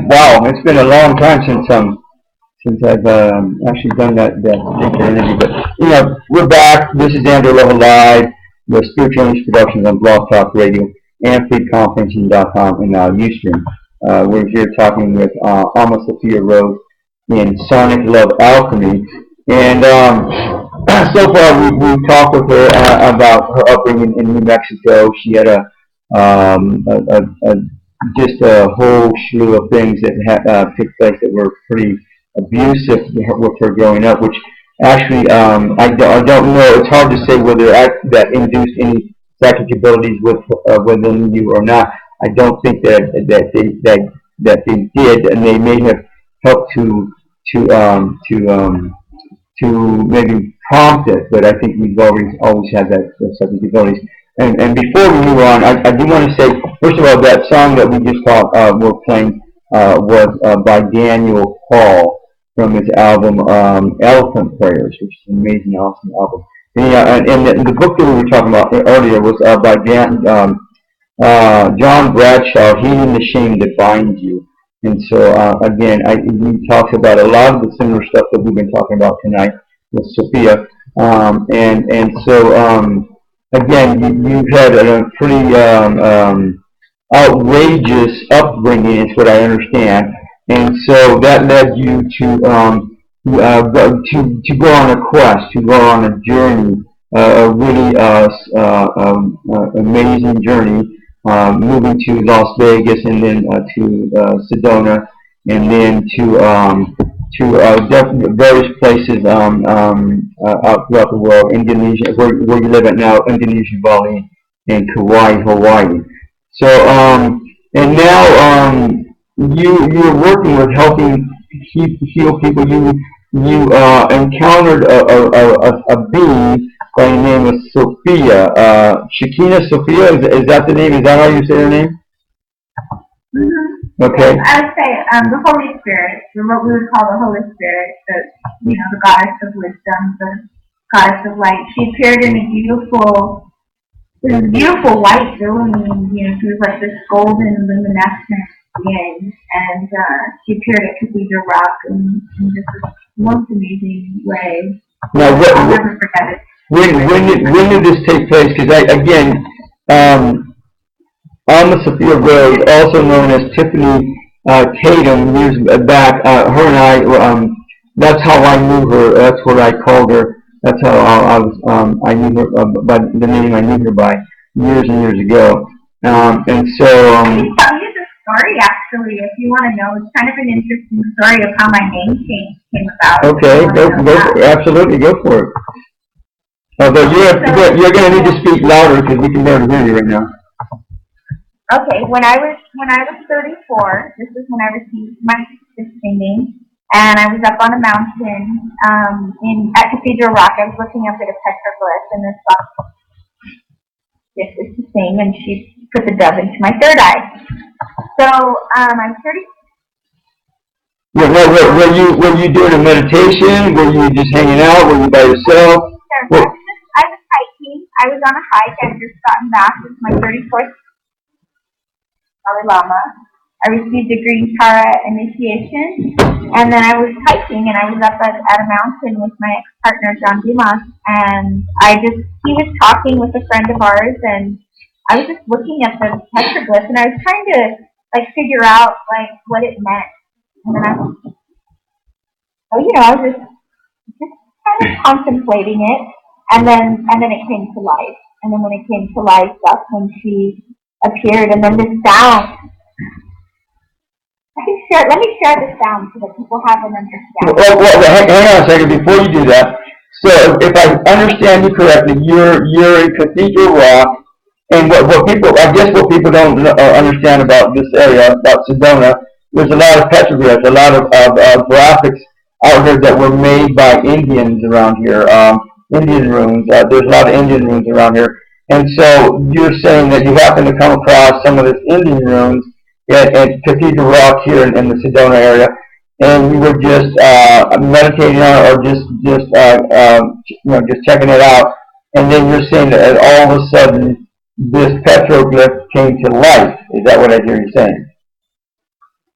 wow, it's been a long time since I've actually done that particular interview. But we're back. This is Aloha Live, the Spiritual English Productions on Blog Talk Radio and FreeConferencing.com and Ustream. We're here talking with Amma Sophia Rose in Sonic Love Alchemy, and so far we've talked with her about her upbringing in New Mexico. She had just a whole slew of things that took place that were pretty abusive with her growing up, which actually I don't know. It's hard to say whether that induced any psychic abilities within you or not. I don't think that they did, and they may have helped to maybe prompt it, but I think we've always had that psychic abilities. And before we move on, I do want to say, first of all, that song that we just were playing was by Daniel Paul from his album Elephant Prayers, which is an amazing, awesome album. And the book that we were talking about earlier was by John Bradshaw, Healing the Shame That Binds You. And so, again, he talks about a lot of the similar stuff that we've been talking about tonight with Sophia. Again, you've had a pretty outrageous upbringing, is what I understand. And so that led you to go on a quest, to go on a journey, a really amazing journey. Moving to Las Vegas, and then to Sedona, and then to various places out throughout the world. Indonesia, where you live at now, Indonesia, Bali, and Kauai, Hawaii. So and now you're working with helping heal people. You encountered a being by the name of Sophia. Shakina Sophia, is that the name? Is that how you say her name? Mm-hmm. Okay. I would say the Holy Spirit, what we would call the Holy Spirit, the goddess of wisdom, the goddess of light. She appeared in a beautiful white billowing, she was like this golden luminescent being, and she appeared at Cathedral Rock in just this most amazing way. Now, I'll never forget it. When did this take place? Because Amma Sophia Rose, also known as Tiffany Tatum, years back. Her and that's how I knew her. That's what I called her. That's how I knew her by the name I knew her by years and years ago. And so. I can tell you the story actually, if you want to know. It's kind of an interesting story of how my name came about. Okay, absolutely, go for it. But you're going to need to speak louder because we can barely hear you right now. Okay, when I was 34, this is when I received my singing, and I was up on a mountain at Cathedral Rock. I was looking up at a petroglyph, and this is to sing, and she put the dove into my third eye. So I'm 30. Yeah, were you doing a meditation? Were you just hanging out? Were you by yourself? I was hiking. I was on a hike. I had just gotten back. It was my 34th Dalai Lama. I received a green Tara initiation, and then I was hiking, and I was up at a mountain with my ex-partner John Dumas, and he was talking with a friend of ours, and I was just looking at the petroglyph, and I was trying to figure out what it meant, and then I was just kind of contemplating it, and then it came to life, and then when it came to life, that's when she appeared, and then this sound. Let me share the sound so that people have an understanding. Well, hang on a second before you do that. So, if I understand you correctly, you're in Cathedral Rock, and what people don't understand about this area, about Sedona, there's a lot of petroglyphs, a lot of graphics out here that were made by Indians around here, Indian runes. There's a lot of Indian runes around here, and so you're saying that you happen to come across some of this Indian runes at Cathedral Rock here in the Sedona area, and you were just meditating on it, or just checking it out, and then you're saying that all of a sudden this petroglyph came to life. Is that what I hear you saying?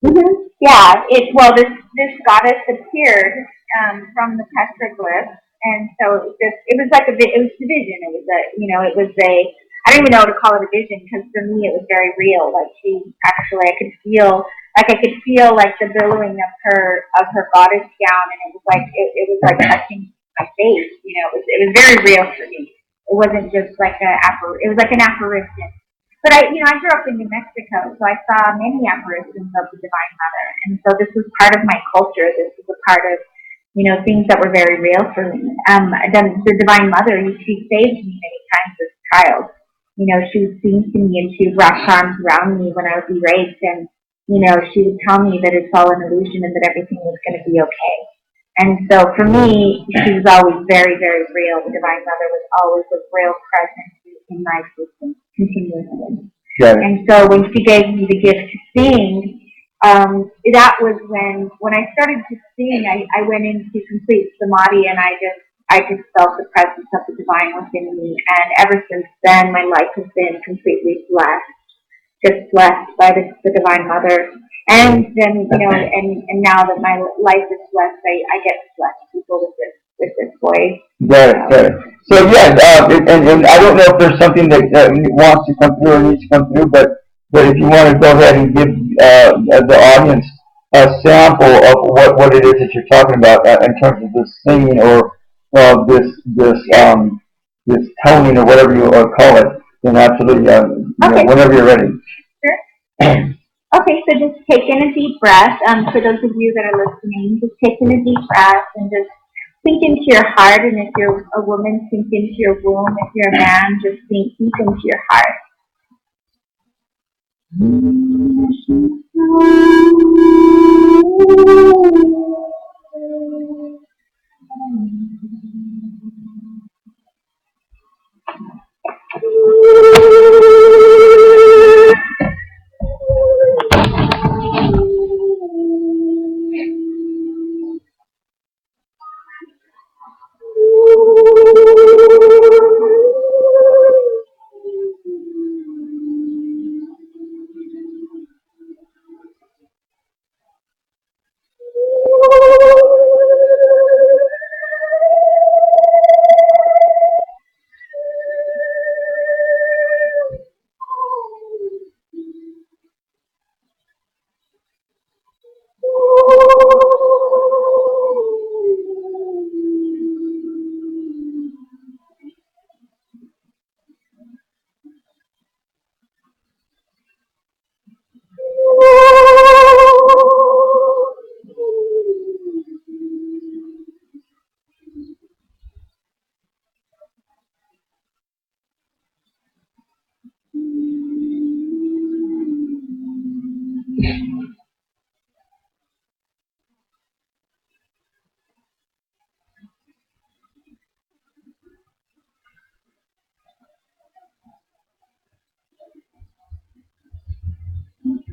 Mm-hmm. Yeah. This goddess appeared from the petroglyph, and so it was like it was a vision. I don't even know how to call it a vision, because for me it was very real. I could feel the billowing of her goddess gown, and it was like touching my face. It was very real for me. It wasn't just it was like an apparition. But I grew up in New Mexico, so I saw many apparitions of the Divine Mother, and so this was part of my culture. This was a part of things that were very real for me. The Divine Mother, she saved me many times as a child. She would sing to me, and she would wrap her arms around me when I would be raped, and she would tell me that it's all an illusion and that everything was going to be okay. And so for me, she was always very, very real. The Divine Mother was always a real presence in my existence, continuously. Got it. And so when she gave me the gift to sing, that was when I started to sing, I went into complete samadhi, and I just felt the presence of the divine within me. And ever since then, my life has been completely blessed, just blessed by the Divine Mother. And then, and now that my life is blessed, I get to bless people with this voice. Got it. So yeah, and I don't know if there's something that wants to come through or needs to come through, but if you want to go ahead and give the audience a sample of what it is that you're talking about in terms of this singing or this toning or whatever you call it, then absolutely, whenever you're ready. Sure. Okay, so just take in a deep breath. For those of you that are listening, just take in a deep breath and just sink into your heart. And if you're a woman, sink into your womb. If you're a man, just sink deep into your heart.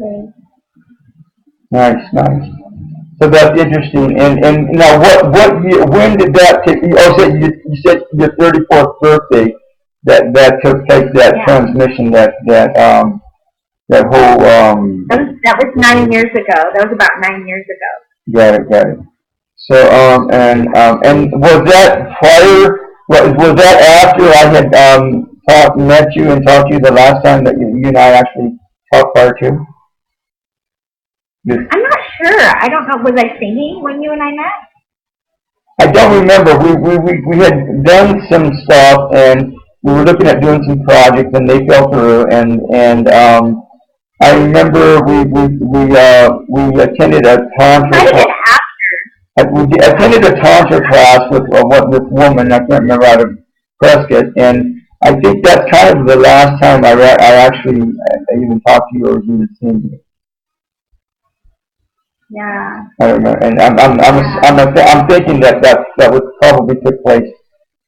Okay. Nice, nice. So that's interesting. And now, what year, when did that take? Oh, so you said your 34th birthday that took place. That Yeah. transmission. That whole That was 9 years ago. That was about 9 years ago. Got it, got it. So and was that prior? Was that after I had met you and talked to you the last time that you and I actually talked prior to? This, I'm not sure. I don't know. Was I singing when you and I met? I don't remember. We had done some stuff and we were looking at doing some projects and they fell through and I remember we attended a Might have tantra. been after. We attended a tantra class with this woman. I can't remember how to Prescott, and I think that's kind of the last time I actually even talked to you or even seen you. Yeah. I don't know, and I'm thinking that would probably took place.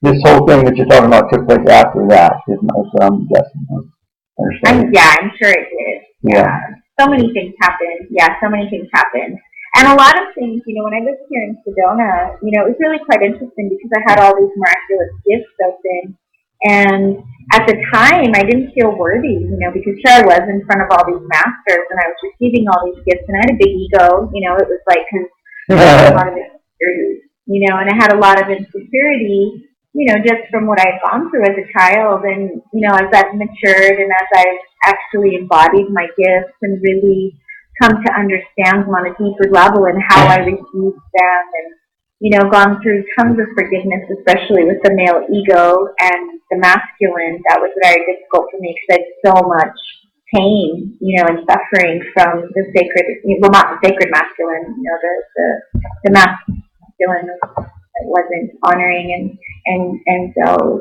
This whole thing that you're talking about took place after that. Is what I'm guessing. I'm sure it did. Yeah. So many things happened. Yeah, so many things happened. And a lot of things, when I lived here in Sedona, it was really quite interesting because I had all these miraculous gifts open. And at the time, I didn't feel worthy, because here I was in front of all these masters and I was receiving all these gifts and I had a big ego, it was like, because I had a lot of insecurity, and I had a lot of insecurity, just from what I've gone through as a child. And, as I've matured and as I've actually embodied my gifts and really come to understand them on a deeper level and how I received them and, gone through tons of forgiveness, especially with the male ego and the masculine. That was very difficult for me because I had so much pain, and suffering from the sacred, well, not the sacred masculine, the masculine that wasn't honoring, and so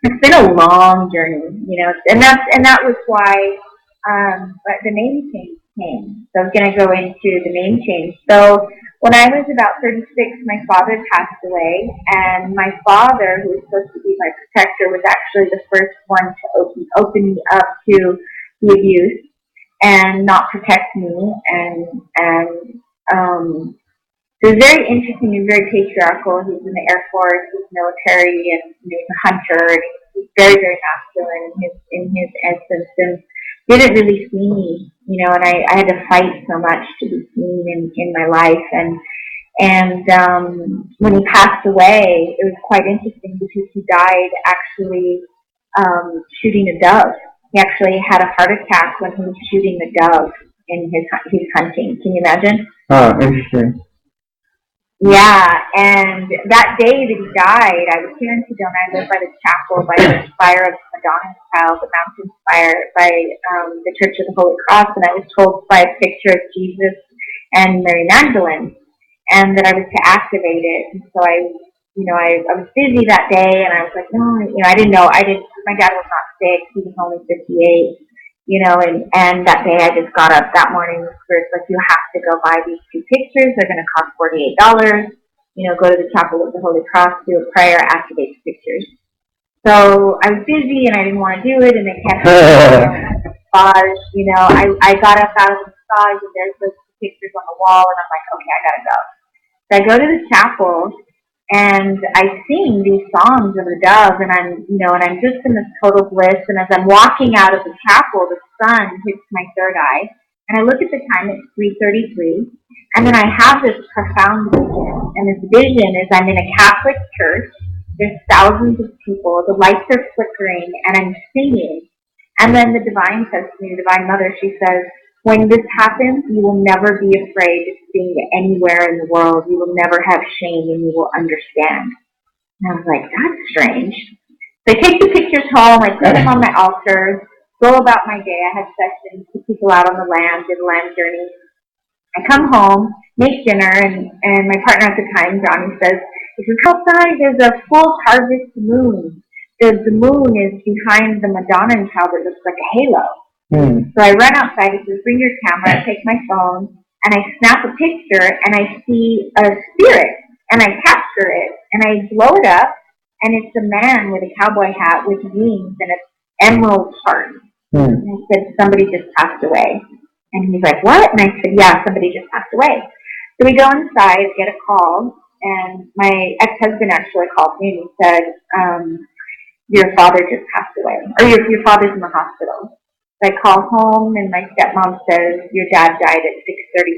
it's been a long journey, and that was why but the name change came. So I was going to go into the name change. So when I was about 36, my father passed away, and my father, who was supposed to be my protector, was actually the first one to open me up to the abuse and not protect me. So it was very interesting. He was very patriarchal. He was in the Air Force, he was military, and he was a hunter. And he was very, very masculine in his essence, and didn't really see me, and I had to fight so much to be seen in my life. And when he passed away, it was quite interesting because he died actually shooting a dove. He actually had a heart attack when he was shooting a dove in his hunting. Can you imagine? Oh, interesting. Yeah, and that day that he died, I was here in Sedona. I lived by the chapel, by the spire of the Madonna's Child, the mountain spire, by the Church of the Holy Cross, and I was told by a picture of Jesus and Mary Magdalene, and that I was to activate it. And so I was busy that day, and I was like, no, I didn't know. My dad was not sick. He was only 58. And that day I just got up that morning. The Spirit's like, you have to go buy these 2 pictures. They're going to cost $48. Go to the Chapel of the Holy Cross, do a prayer, activate the pictures. So I was busy and I didn't want to do it, and they kept massage. I got up out of the massage and there's those pictures on the wall, and I'm like, okay, I gotta go. So I go to the chapel and I sing these songs of the dove, and I'm just in this total bliss. And as I'm walking out of the chapel, the sun hits my third eye, and I look at the time, it's 3:33, and then I have this profound vision. And this vision is I'm in a Catholic church. There's thousands of people. The lights are flickering, and I'm singing. And then the Divine says to me, the Divine Mother, she says, when this happens, you will never be afraid to sing anywhere in the world. You will never have shame, and you will understand. And I was like, that's strange. So I take the pictures home, I put them on my altar, go about my day. I had sessions with people out on the land, did land journeys. I come home, make dinner, and my partner at the time, Johnny, says, outside there's a full harvest moon. The moon is behind the Madonna Child that looks like a halo. So I run outside, I says, bring your camera, I take my phone, and I snap a picture, and I see a spirit, and I capture it, and I blow it up, and it's a man with a cowboy hat with wings and an emerald heart. Hmm. And I said, somebody just passed away. And he's like, what? And I said, yeah, somebody just passed away. So we go inside, get a call, and my ex-husband actually called me and he said, your father just passed away, or your father's in the hospital. So I call home and my stepmom says, your dad died at 6:36.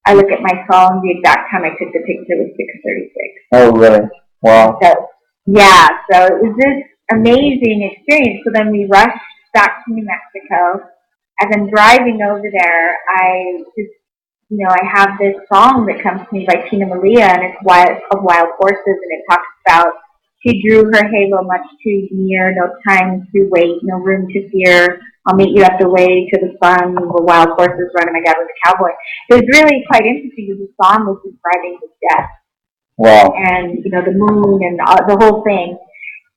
I look at my phone, the exact time I took the picture was 6:36. Oh, really? Wow. So, yeah, so it was this amazing experience. So then we rushed back to New Mexico. As I'm driving over there, I just, I have this song that comes to me by Tina Maria, and it's called Wild Horses, and it talks about she drew her halo much too near, no time to wait, no room to fear. I'll meet you at the way to the sun where wild horses run, and my dad was a cowboy. It was really quite interesting because the song was describing his death. Wow. And, the moon and the whole thing.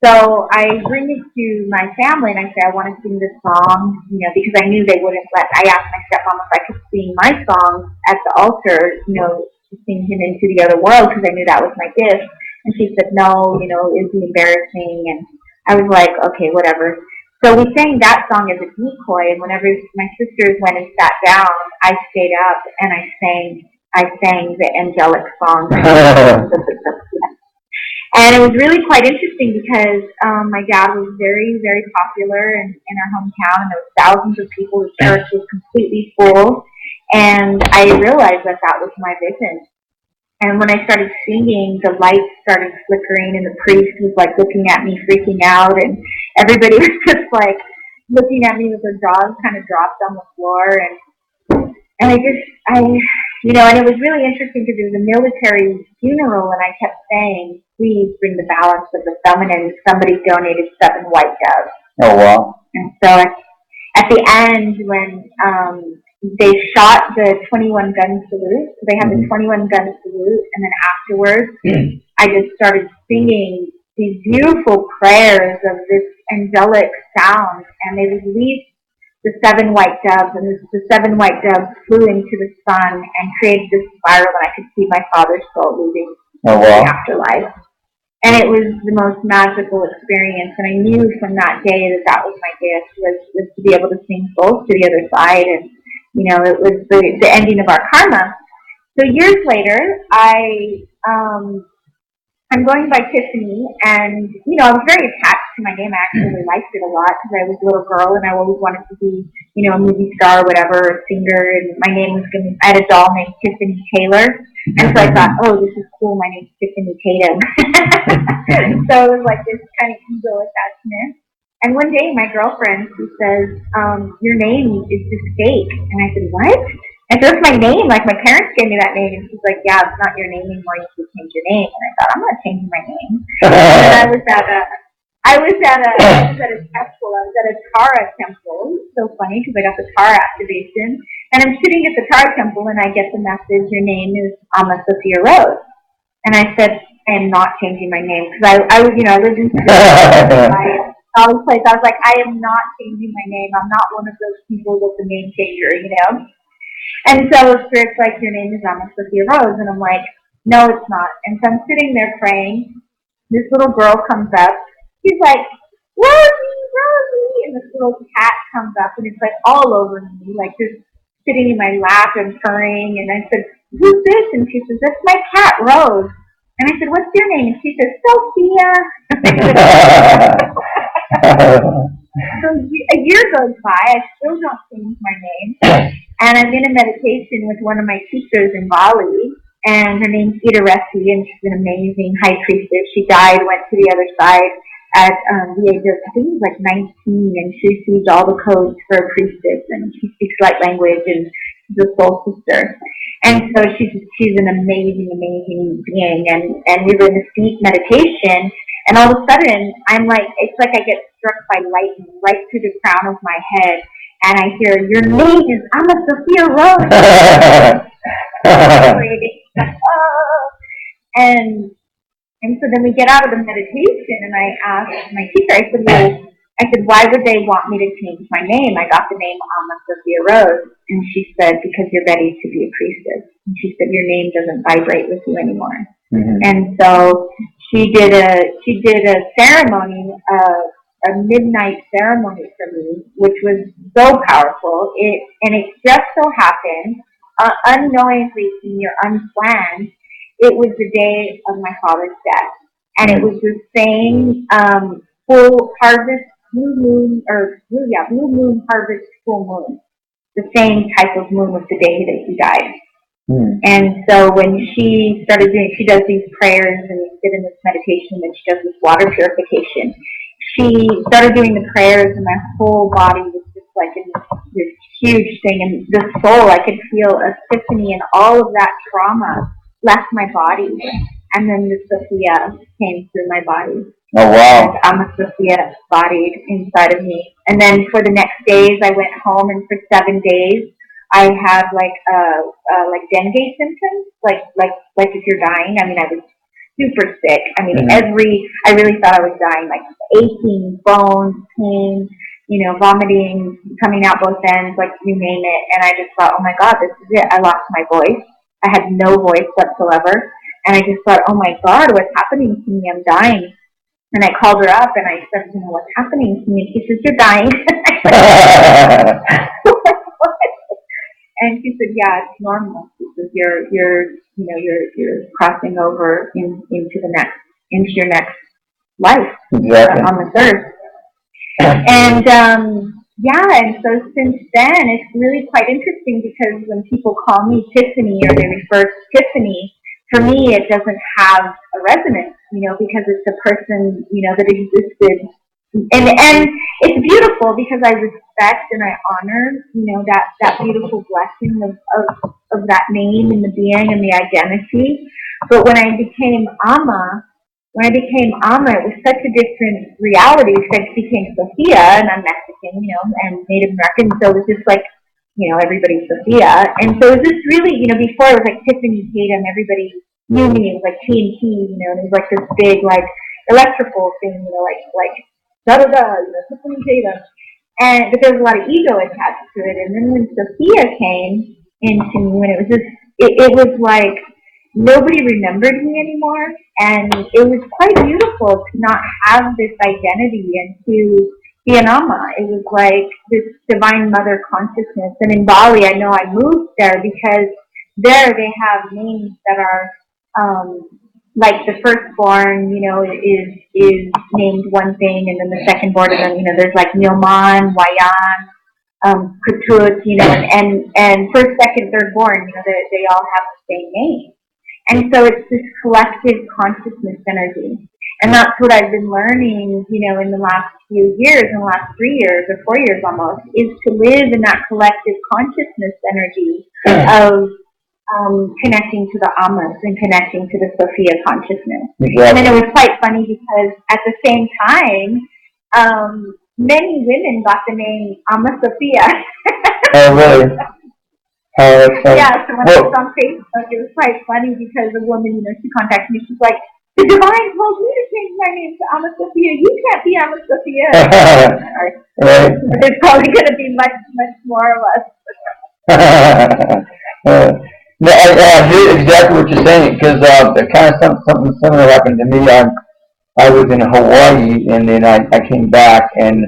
So I bring it to my family and I say, I want to sing this song, because I knew they wouldn't I asked my stepmom if I could sing my song at the altar, to sing him into the other world because I knew that was my gift. And she said, no, it'd be embarrassing. And I was like, okay, whatever. So we sang that song as a decoy, and whenever my sisters went and sat down, I stayed up and I sang the angelic song. And it was really quite interesting because my dad was very, very popular in our hometown, and there were thousands of people. The church was completely full, and I realized that was my vision. And when I started singing, the lights started flickering, and the priest was like looking at me, freaking out, and everybody was just like looking at me with their jaws kind of dropped on the floor, and and it was really interesting because it was a military funeral, and I kept saying, please bring the balance of the feminine. Somebody donated 7 white doves. Oh, wow. And so at the end, when they shot the 21 gun salute, so they had the 21 gun salute, and then afterwards, I just started singing these beautiful prayers of this angelic sound, and they released the 7 white doves, and the 7 white doves flew into the sun and created this spiral, and I could see my father's soul moving to the afterlife. And it was the most magical experience, and I knew from that day that was my gift, was to be able to sing souls to the other side, and, it was the ending of our karma. So years later, I'm going by Tiffany, and, I was very attached to my name. I actually liked it a lot because I was a little girl, and I always wanted to be, a movie star or whatever, a singer, and my name was I had a doll named Tiffany Taylor, and so I thought, oh, this is cool, my name's Tiffany Tatum. So it was like this kind of ego attachment. And one day, my girlfriend, she says, your name is just fake. And I said, what? I said, that's my name. Like, my parents gave me that name. And she's like, yeah, it's not your name anymore. You should change your name. And I thought, I'm not changing my name. And I was at a temple. I was at a Tara temple. It's so funny because I got the Tara activation. And I'm sitting at the Tara temple, and I get the message, your name is Amma Sophia Rose. And I said, I am not changing my name. Because I lived in all this place. I was like, I am not changing my name. I'm not one of those people with the name changer, And so Spirit's like, your name is Amma Sophia Rose. And I'm like, no, it's not. And so I'm sitting there praying. This little girl comes up. She's like, Rosie, Rosie. And this little cat comes up, and it's like all over me, like just sitting in my lap and purring. And I said, who's this? And she says, that's my cat, Rose. And I said, what's your name? And she says, Sophia. So a year goes by, I still don't change my name, and I'm in a meditation with one of my teachers in Bali, and her name's Ida Resi, and she's an amazing high priestess. She died, went to the other side at the age of, I think it was like 19, and she received all the codes for a priestess, and she speaks light language, and she's a soul sister. And so she's an amazing, amazing being, and we were in this deep meditation. And all of a sudden, it's like I get struck by lightning right through the crown of my head, and I hear, your name is Amma Sophia Rose. And so then we get out of the meditation, and I asked my teacher, I said, why would they want me to change my name? I got the name Amma Sophia Rose. And she said, because you're ready to be a priestess. And she said, your name doesn't vibrate with you anymore. Mm-hmm. And so she did a ceremony a midnight ceremony for me, which was so powerful. It just so happened, unknowingly to me or unplanned, it was the day of my father's death, and it was the same full harvest blue moon blue moon harvest full moon. The same type of moon was the day that he died. And so when she started doing, she does these prayers and we sit in this meditation and she does this water purification. She started doing the prayers and my whole body was just like in this huge thing, and the soul, I could feel a epiphany and all of that trauma left my body. And then the Sophia came through my body. Oh, wow. And Amma Sophia bodied inside of me. And then for the next days, I went home, and for 7 days, I had like dengue symptoms, like if you're dying. I mean, I was super sick. I mean, I really thought I was dying, like aching, bones, pain, vomiting, coming out both ends, like you name it. And I just thought, oh my God, this is it. I lost my voice. I had no voice whatsoever. And I just thought, oh my God, what's happening to me? I'm dying. And I called her up and I said, what's happening to me? She says, you're dying. And she said, yeah, it's normal. She says, you're crossing over into your next life on this earth. And and so since then, it's really quite interesting because when people call me Tiffany or they refer to Tiffany, for me, it doesn't have a resonance, because it's a person, that existed. And it's beautiful because I respect and I honor, that beautiful blessing of that name and the being and the identity. But when I became Amma, it was such a different reality because I became Sophia, and I'm Mexican, and Native American, so it was just like, everybody's Sophia. And so it was just really, before it was like Tiffany Tatum, everybody knew me, it was like TNT, and it was like this big, like, electrical thing, like, da-da-da, Tiffany Tatum. But there was a lot of ego attached to it. And then when Sophia came into me, when it was just, it was like, nobody remembered me anymore, and it was quite beautiful to not have this identity and to be an Amma. It was like this divine mother consciousness. And in Bali, I know I moved there because there they have names that are like the firstborn, is named one thing, and then the secondborn, and then there's like Nyoman, Wayan, Kutut, and first, second, third born, they all have the same name. And so it's this collective consciousness energy. And that's what I've been learning, in the last few years, in the last 3 years or 4 years almost, is to live in that collective consciousness energy of connecting to the Ammas and connecting to the Sophia consciousness. Exactly. And then it was quite funny because at the same time, many women got the name Amma Sophia. Oh, really? Yeah, so when I was on Facebook, it was quite funny because a woman, she contacted me. She's like, the divine told me to change my name to Amma Sophia. You can't be Amma Sophia. Right. There's probably going to be much, much more of us. No, I hear exactly what you're saying, because kind of something similar happened to me. I was in Hawaii, and then I came back, and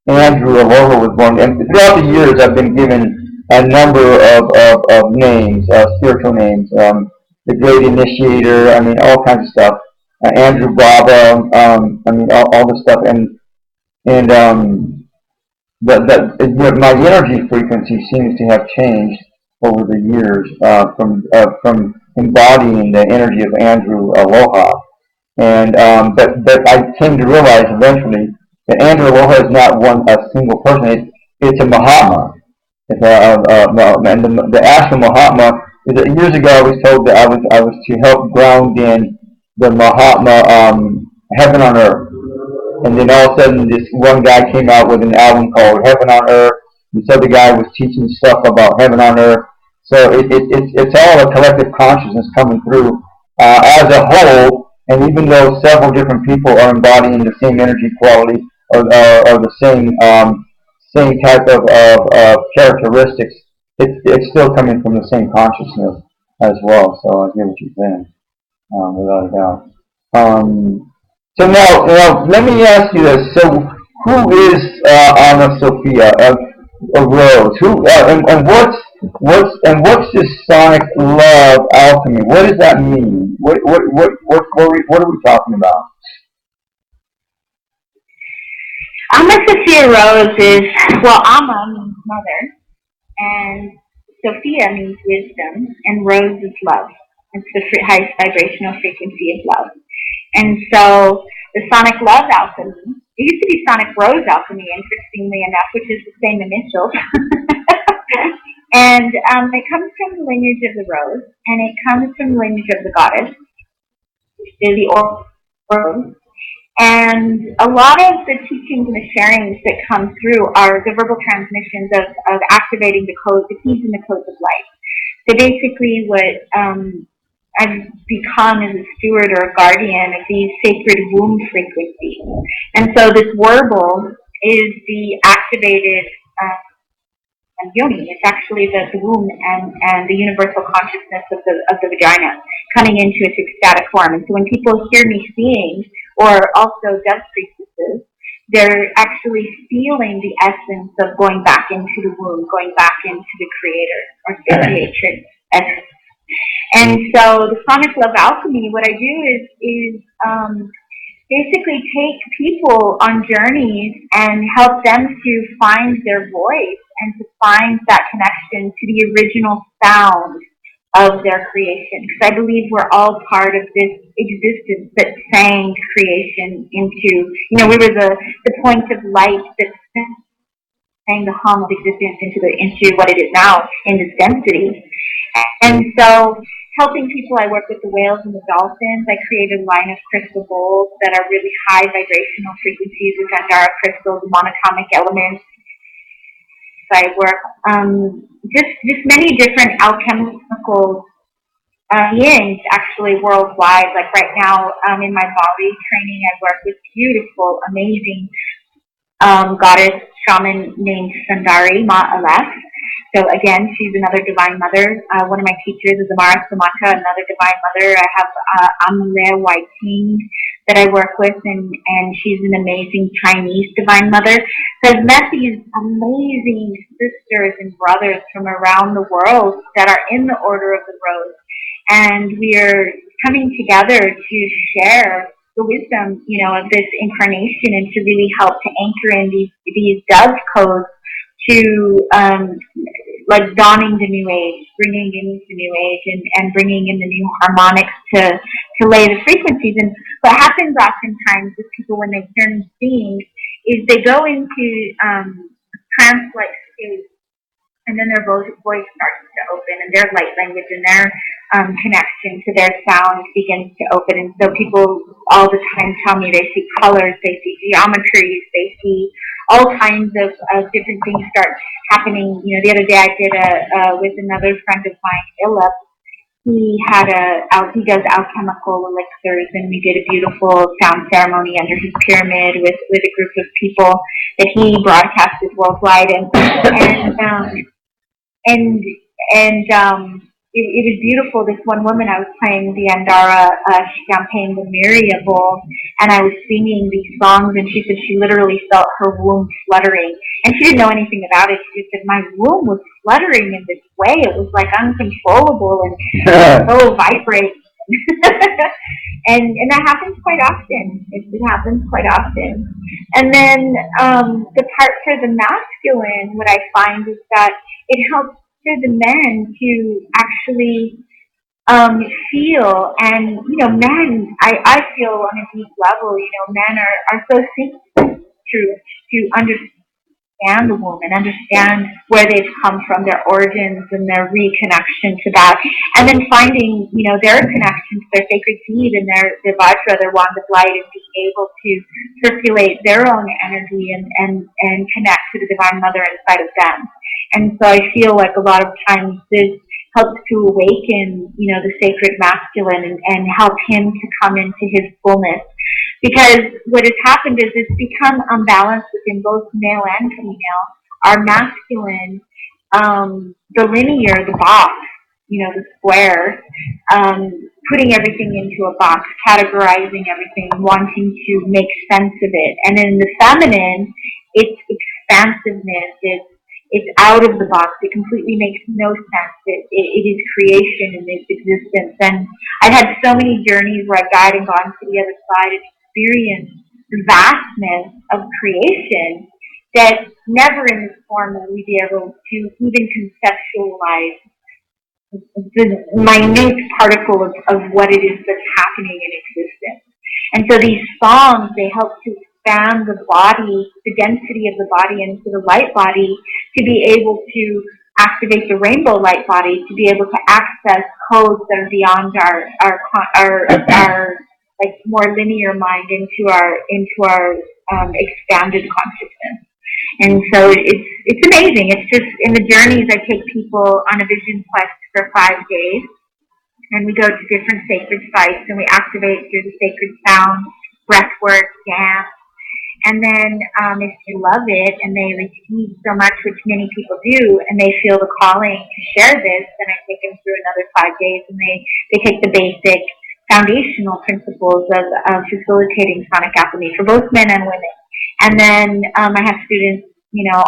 Andrew Aloha was born. And throughout the years, I've been given a number of names, spiritual names, the Great Initiator, all kinds of stuff, Andrew Baba, all this stuff, my energy frequency seems to have changed over the years from embodying the energy of Andrew Aloha, and but I came to realize eventually that Andrew Aloha is not a single person; it's a Mahatma. And the Ashram Mahatma is that years ago I was told that I was to help ground in the Mahatma Heaven on Earth. And then all of a sudden this one guy came out with an album called Heaven on Earth. This other guy was teaching stuff about Heaven on Earth. So it's all a collective consciousness coming through as a whole. And even though several different people are embodying the same energy quality or the same type of characteristics, it's still coming from the same consciousness as well. So I get what you're saying, without a doubt. So now let me ask you this. So who is Amma Sophia? A rose. Who and what's this sonic love alchemy? What does that mean? What are we talking about? Amma Sophia Rose is, well, Amma means mother, and Sophia means wisdom, and Rose is love. It's the highest vibrational frequency of love. And so the Sonic Love Alchemy, it used to be Sonic Rose Alchemy, interestingly enough, which is the same initials. And it comes from the lineage of the rose, and it comes from the lineage of the goddess, the rose. And a lot of the teachings and the sharings that come through are the verbal transmissions of activating the codes, the keys and the codes of life. So basically what I've become as a steward or a guardian of these sacred womb frequencies. And so this warble is the activated yoni. It's actually the womb and the universal consciousness of the vagina coming into its ecstatic form. And so when people hear me sing, or also dove priestesses, they're actually feeling the essence of going back into the womb, going back into the creator or the creatrix essence. And so the Sonic Love Alchemy, what I do is basically take people on journeys and help them to find their voice and to find that connection to the original sound of their creation. Because I believe we're all part of this existence that sang creation into, we were the point of light that sang the hum of existence into what it is now in this density. And so helping people, I work with the whales and the dolphins. I created a line of crystal bowls that are really high vibrational frequencies with Andara crystals, monatomic elements. I work just many different alchemical beings actually worldwide. Like right now in my Bali training, I work with beautiful, amazing goddess shaman named Sundari Ma Aleph. So again, she's another divine mother. One of my teachers is Amara Samata, another divine mother. I have Amurea White King that I work with, and she's an amazing Chinese divine mother. So I've met these amazing sisters and brothers from around the world that are in the Order of the Rose. And we're coming together to share the wisdom, of this incarnation and to really help to anchor in these dove codes to like donning the new age, bringing in the new age, and bringing in the new harmonics to lay the frequencies. And what happens oftentimes with people when they hear me sing is they go into trance-like state, and then their voice starts to open, and their light language and their connection to their sound begins to open. And so people all the time tell me they see colors, they see geometries, they see all kinds of different things start happening. The other day I did with another friend of mine, Ilip. He does alchemical elixirs, and we did a beautiful sound ceremony under his pyramid with a group of people that he broadcasted worldwide, it was beautiful. This one woman, I was playing the Andara champagne Lemuria bowl, and I was singing these songs, and she said she literally felt her womb fluttering. And she didn't know anything about it. She just said, my womb was fluttering in this way. It was like uncontrollable and so vibrating. and that happens quite often. It happens quite often. And then the part for the masculine, what I find is that it helps for the men to actually feel, and men, I feel on a deep level, men are so sensitive to understand the womb and understand where they've come from, their origins, and their reconnection to that, and then finding their connection to their sacred seed and their vajra, their wand of light, and being able to circulate their own energy and connect to the divine mother inside of them. And so I feel like a lot of times this helps to awaken, the sacred masculine and help him to come into his fullness. Because what has happened is it's become unbalanced within both male and female. Our masculine, the linear, the box, the square, putting everything into a box, categorizing everything, wanting to make sense of it. And in the feminine, it's expansiveness, it's out of the box. It completely makes no sense. It is creation and its existence. And I've had so many journeys where I've died and gone to the other side and experienced the vastness of creation that never in this form will we be able to even conceptualize the minute particle of what it is that's happening in existence. And so these songs, they help to expand the body, the density of the body into the light body, to be able to activate the rainbow light body, to be able to access codes that are beyond our like more linear mind into our expanded consciousness. And so it's amazing. It's just in the journeys I take people on a vision quest for 5 days, and we go to different sacred sites and we activate through the sacred sound, breath work, dance. And then if they love it and they receive so much, which many people do, and they feel the calling to share this, then I take them through another 5 days and they take the basic foundational principles of facilitating sonic alchemy for both men and women. And then I have students,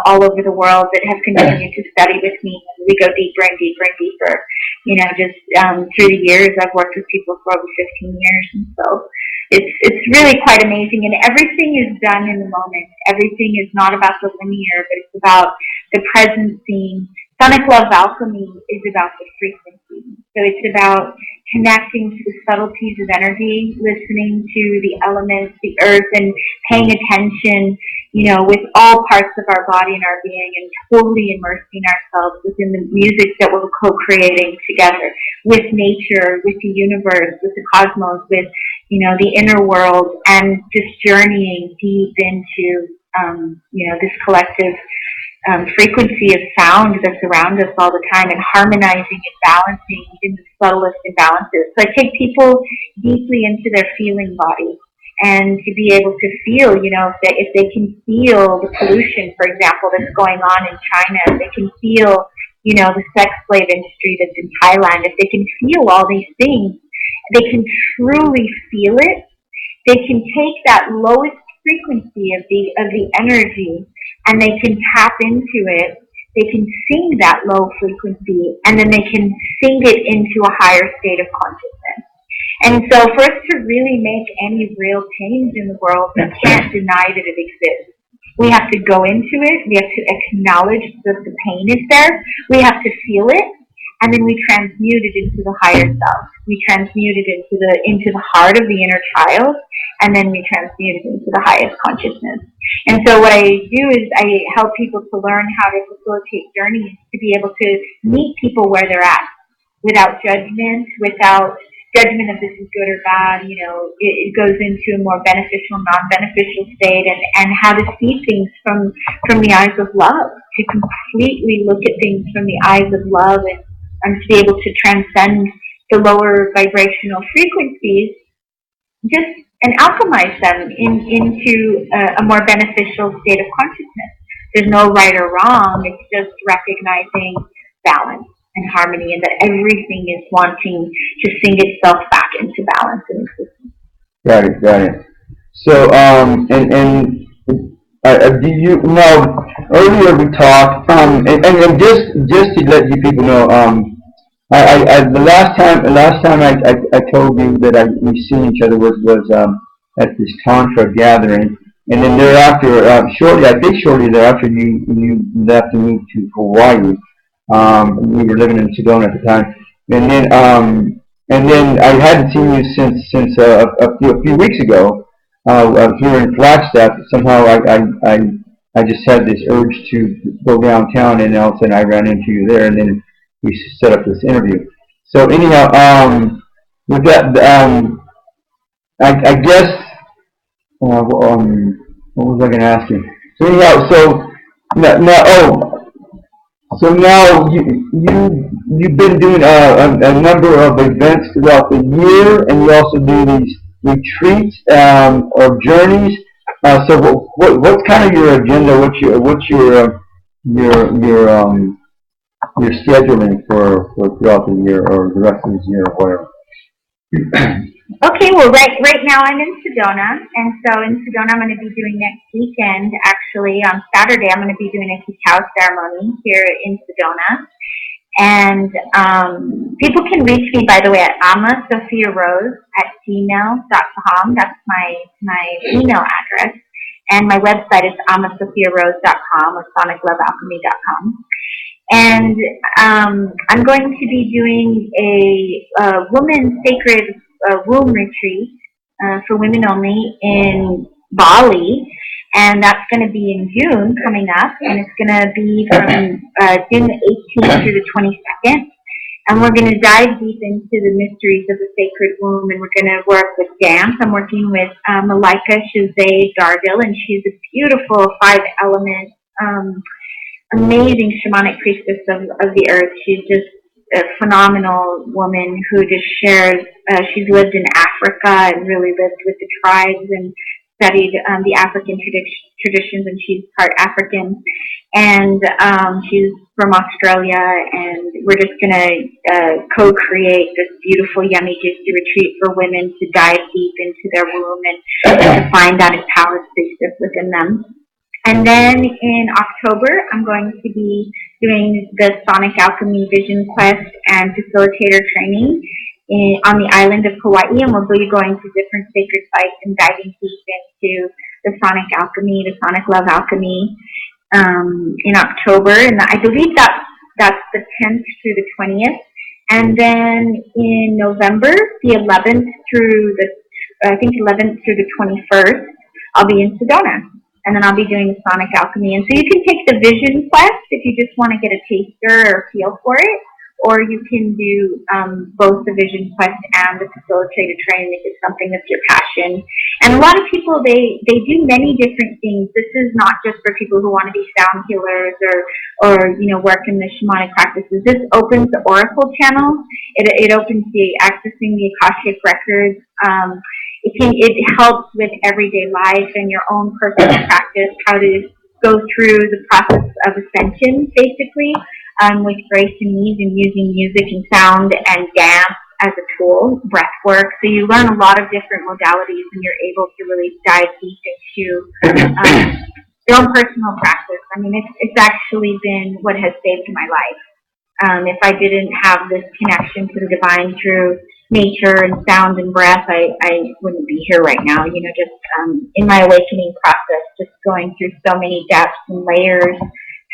all over the world that have continued to study with me. We go deeper and deeper and deeper. Just through the years, I've worked with people for over 15 years, and so it's really quite amazing. And everything is done in the moment. Everything is not about the linear, but it's about the present scene. Sonic Love Alchemy is about the frequency. So it's about connecting to the subtleties of energy, listening to the elements, the earth, and paying attention, with all parts of our body and our being, and totally immersing ourselves within the music that we're co-creating together with nature, with the universe, with the cosmos, with, the inner world, and just journeying deep into, this collective frequency of sound that's around us all the time, and harmonizing and balancing in the subtlest imbalances. So I take people deeply into their feeling body, and to be able to feel, if they can feel the pollution, for example, that's going on in China, if they can feel, the sex slave industry that's in Thailand, if they can feel all these things, they can truly feel it. They can take that lowest frequency of the energy, and they can tap into it. They can sing that low frequency, and then they can sing it into a higher state of consciousness. And so for us to really make any real change in the world, we can't deny that it exists. We have to go into it. We have to acknowledge that the pain is there. We have to feel it, and then we transmute it into the higher self. We transmute it into the heart of the inner child, and then we transmute it into the highest consciousness. And so what I do is I help people to learn how to facilitate journeys, to be able to meet people where they're at, without judgment, without judgment of this is good or bad. It goes into a more beneficial, non-beneficial state, and how to see things from the eyes of love, to completely look at things from the eyes of love, and to be able to transcend the lower vibrational frequencies, and alchemize them into a more beneficial state of consciousness. There's no right or wrong. It's just recognizing balance and harmony, and that everything is wanting to sing itself back into balance and existence. Got it. So, do you know? Earlier we talked, and just to let you people know, the last time I told you that we seen each other was at this Tantra gathering, and then thereafter, shortly thereafter, you left to move to Hawaii. We were living in Sedona at the time, and then I hadn't seen you since a few weeks ago. Here in Flagstaff, somehow I just had this urge to go downtown, and all of a sudden I ran into you there, and then we set up this interview. So anyhow, with that, I guess, what was I going to ask you? So anyhow, so now you've been doing a number of events throughout the year, and you also do these retreats or journeys. So what's kind of your agenda? What's your your scheduling for throughout the year or the rest of the year or whatever. Okay, well, right now I'm in Sedona, and so in Sedona I'm going to be doing next weekend, actually, on Saturday, I'm going to be doing a cacao ceremony here in Sedona. And people can reach me, by the way, at ammasophiarose@gmail.com. That's my email address. And my website is ammasophiarose.com or soniclovealchemy.com. And I'm going to be doing a women's sacred womb retreat for women only in Bali. And that's going to be in June coming up. And it's going to be from June 18th through the 22nd. And we're going to dive deep into the mysteries of the sacred womb, and we're going to work with dance. I'm working with Malika Shazay Dargil, and she's a beautiful 5-element amazing shamanic priestess of the earth. She's just a phenomenal woman who just shares, she's lived in Africa and really lived with the tribes and studied the African traditions, and she's part African. And she's from Australia, and we're just going to co-create this beautiful, yummy, juicy retreat for women to dive deep into their womb and to find that empowered priestess within them. And then in October, I'm going to be doing the Sonic Alchemy Vision Quest and Facilitator Training on the island of Kauai, and we'll be going to different sacred sites and diving deep into the Sonic Alchemy, the Sonic Love Alchemy in October. And I believe that's the 10th through the 20th. And then in November, the 11th through the, 11th through the 21st, I'll be in Sedona. And then I'll be doing the Sonic Alchemy. And so you can take the Vision Quest if you just want to get a taster or feel for it, or you can do both the Vision Quest and the Facilitated Training if it's something that's your passion. And a lot of people, they do many different things. This is not just for people who want to be sound healers or work in the shamanic practices. This opens the Oracle channel. It opens the accessing the Akashic records. It helps with everyday life and your own personal practice, how to go through the process of ascension, basically, with grace and ease, and using music and sound and dance as a tool, breath work. So you learn a lot of different modalities, and you're able to really dive deep into your own personal practice. I mean, it's actually been what has saved my life. If I didn't have this connection to the divine through nature and sound and breath, I wouldn't be here right now. Just in my awakening process, just going through so many depths and layers,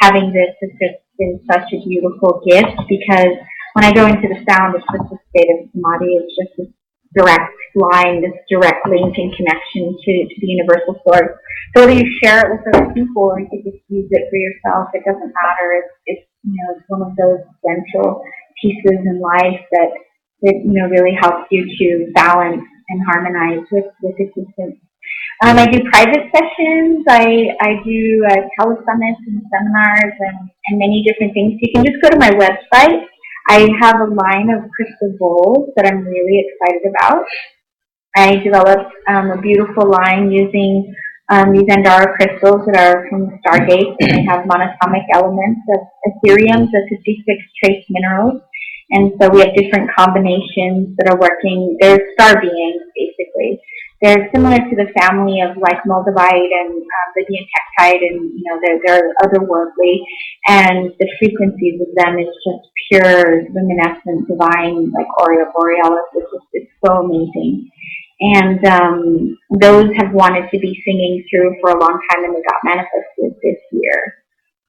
having this has just been such a beautiful gift, because when I go into the sound, it's just a state of samadhi. It's just this direct line, this direct link and connection to the universal source. So whether you share it with other people or you just use it for yourself, it doesn't matter. It's one of those essential pieces in life that really helps you to balance and harmonize with existence. I do private sessions. I do telesummits and seminars and many different things. You can just go to my website. I have a line of crystal bowls that I'm really excited about. I developed a beautiful line using these Andara crystals that are from the Stargate, and they have monatomic elements of Ethereum, the 56 trace minerals. And so we have different combinations that are working. They're star beings, basically. They're similar to the family of like Moldavite and Lydian Tektite, and they're otherworldly. And the frequencies of them is just pure, luminescent, divine, like Aurea Borealis. It's so amazing. And those have wanted to be singing through for a long time, and they got manifested this year.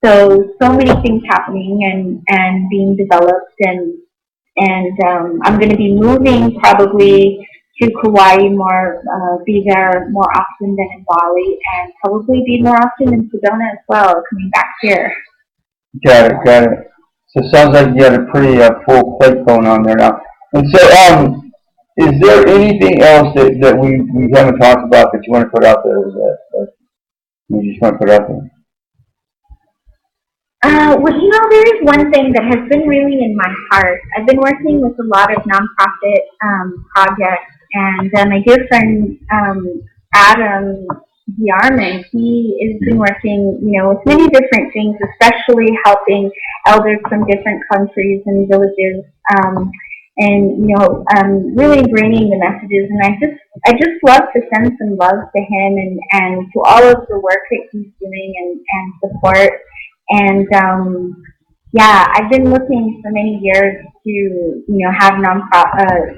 So many things happening and being developed, and I'm going to be moving probably to Kauai more, be there more often than in Bali, and probably be more often in Sedona as well, coming back here. Got it. So it sounds like you had a pretty full plate going on there now. And so, is there anything else that we haven't talked about that you want to put out there, that you just want to put out there? Well, there is one thing that has been really in my heart. I've been working with a lot of nonprofit projects, and my dear friend Adam Yarman, he has been working, with many different things, especially helping elders from different countries and villages, really bringing the messages. And I just love to send some love to him and to all of the work that he's doing and support. And yeah, I've been looking for many years to, have nonprofit,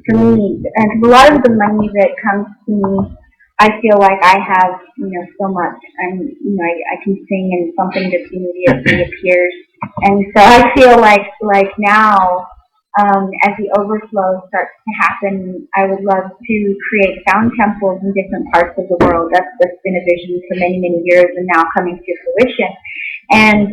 for me, and a lot of the money that comes to me, I feel like I have, so much. I can sing and something just immediately appears. And so I feel like now, as the overflow starts to happen, I would love to create sound temples in different parts of the world. That's been a vision for many, many years and now coming to fruition. And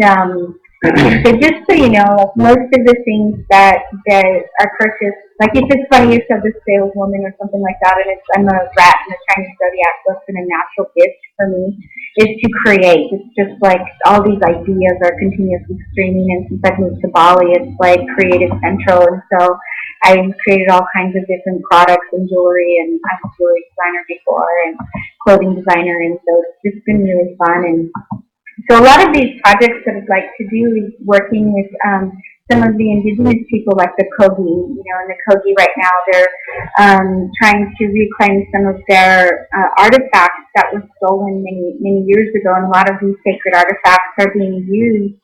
so just so you know, like most of the things that are purchased, like if it's funny you said the saleswoman or something like that, and I'm a rat in the Chinese zodiac, so it's been a natural gift for me, is to create. It's just like all these ideas are continuously streaming, and since I've moved to Bali, it's like creative central, and so I've created all kinds of different products and jewelry, and I'm a jewelry designer before, and clothing designer, and so it's just been really fun. And so a lot of these projects that I'd like to do is working with some of the indigenous people like the Kogi. And the Kogi right now, they're trying to reclaim some of their artifacts that were stolen many, many years ago. And a lot of these sacred artifacts are being used,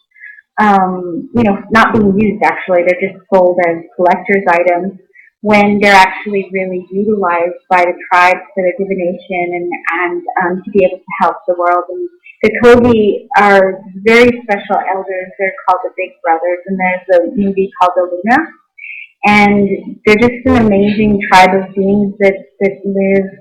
not being used actually, they're just sold as collector's items when they're actually really utilized by the tribes for their divination and to be able to help the world. And the Kogi are very special elders. They're called the Big Brothers, and there's a movie called Aloha. And they're just an amazing tribe of beings that live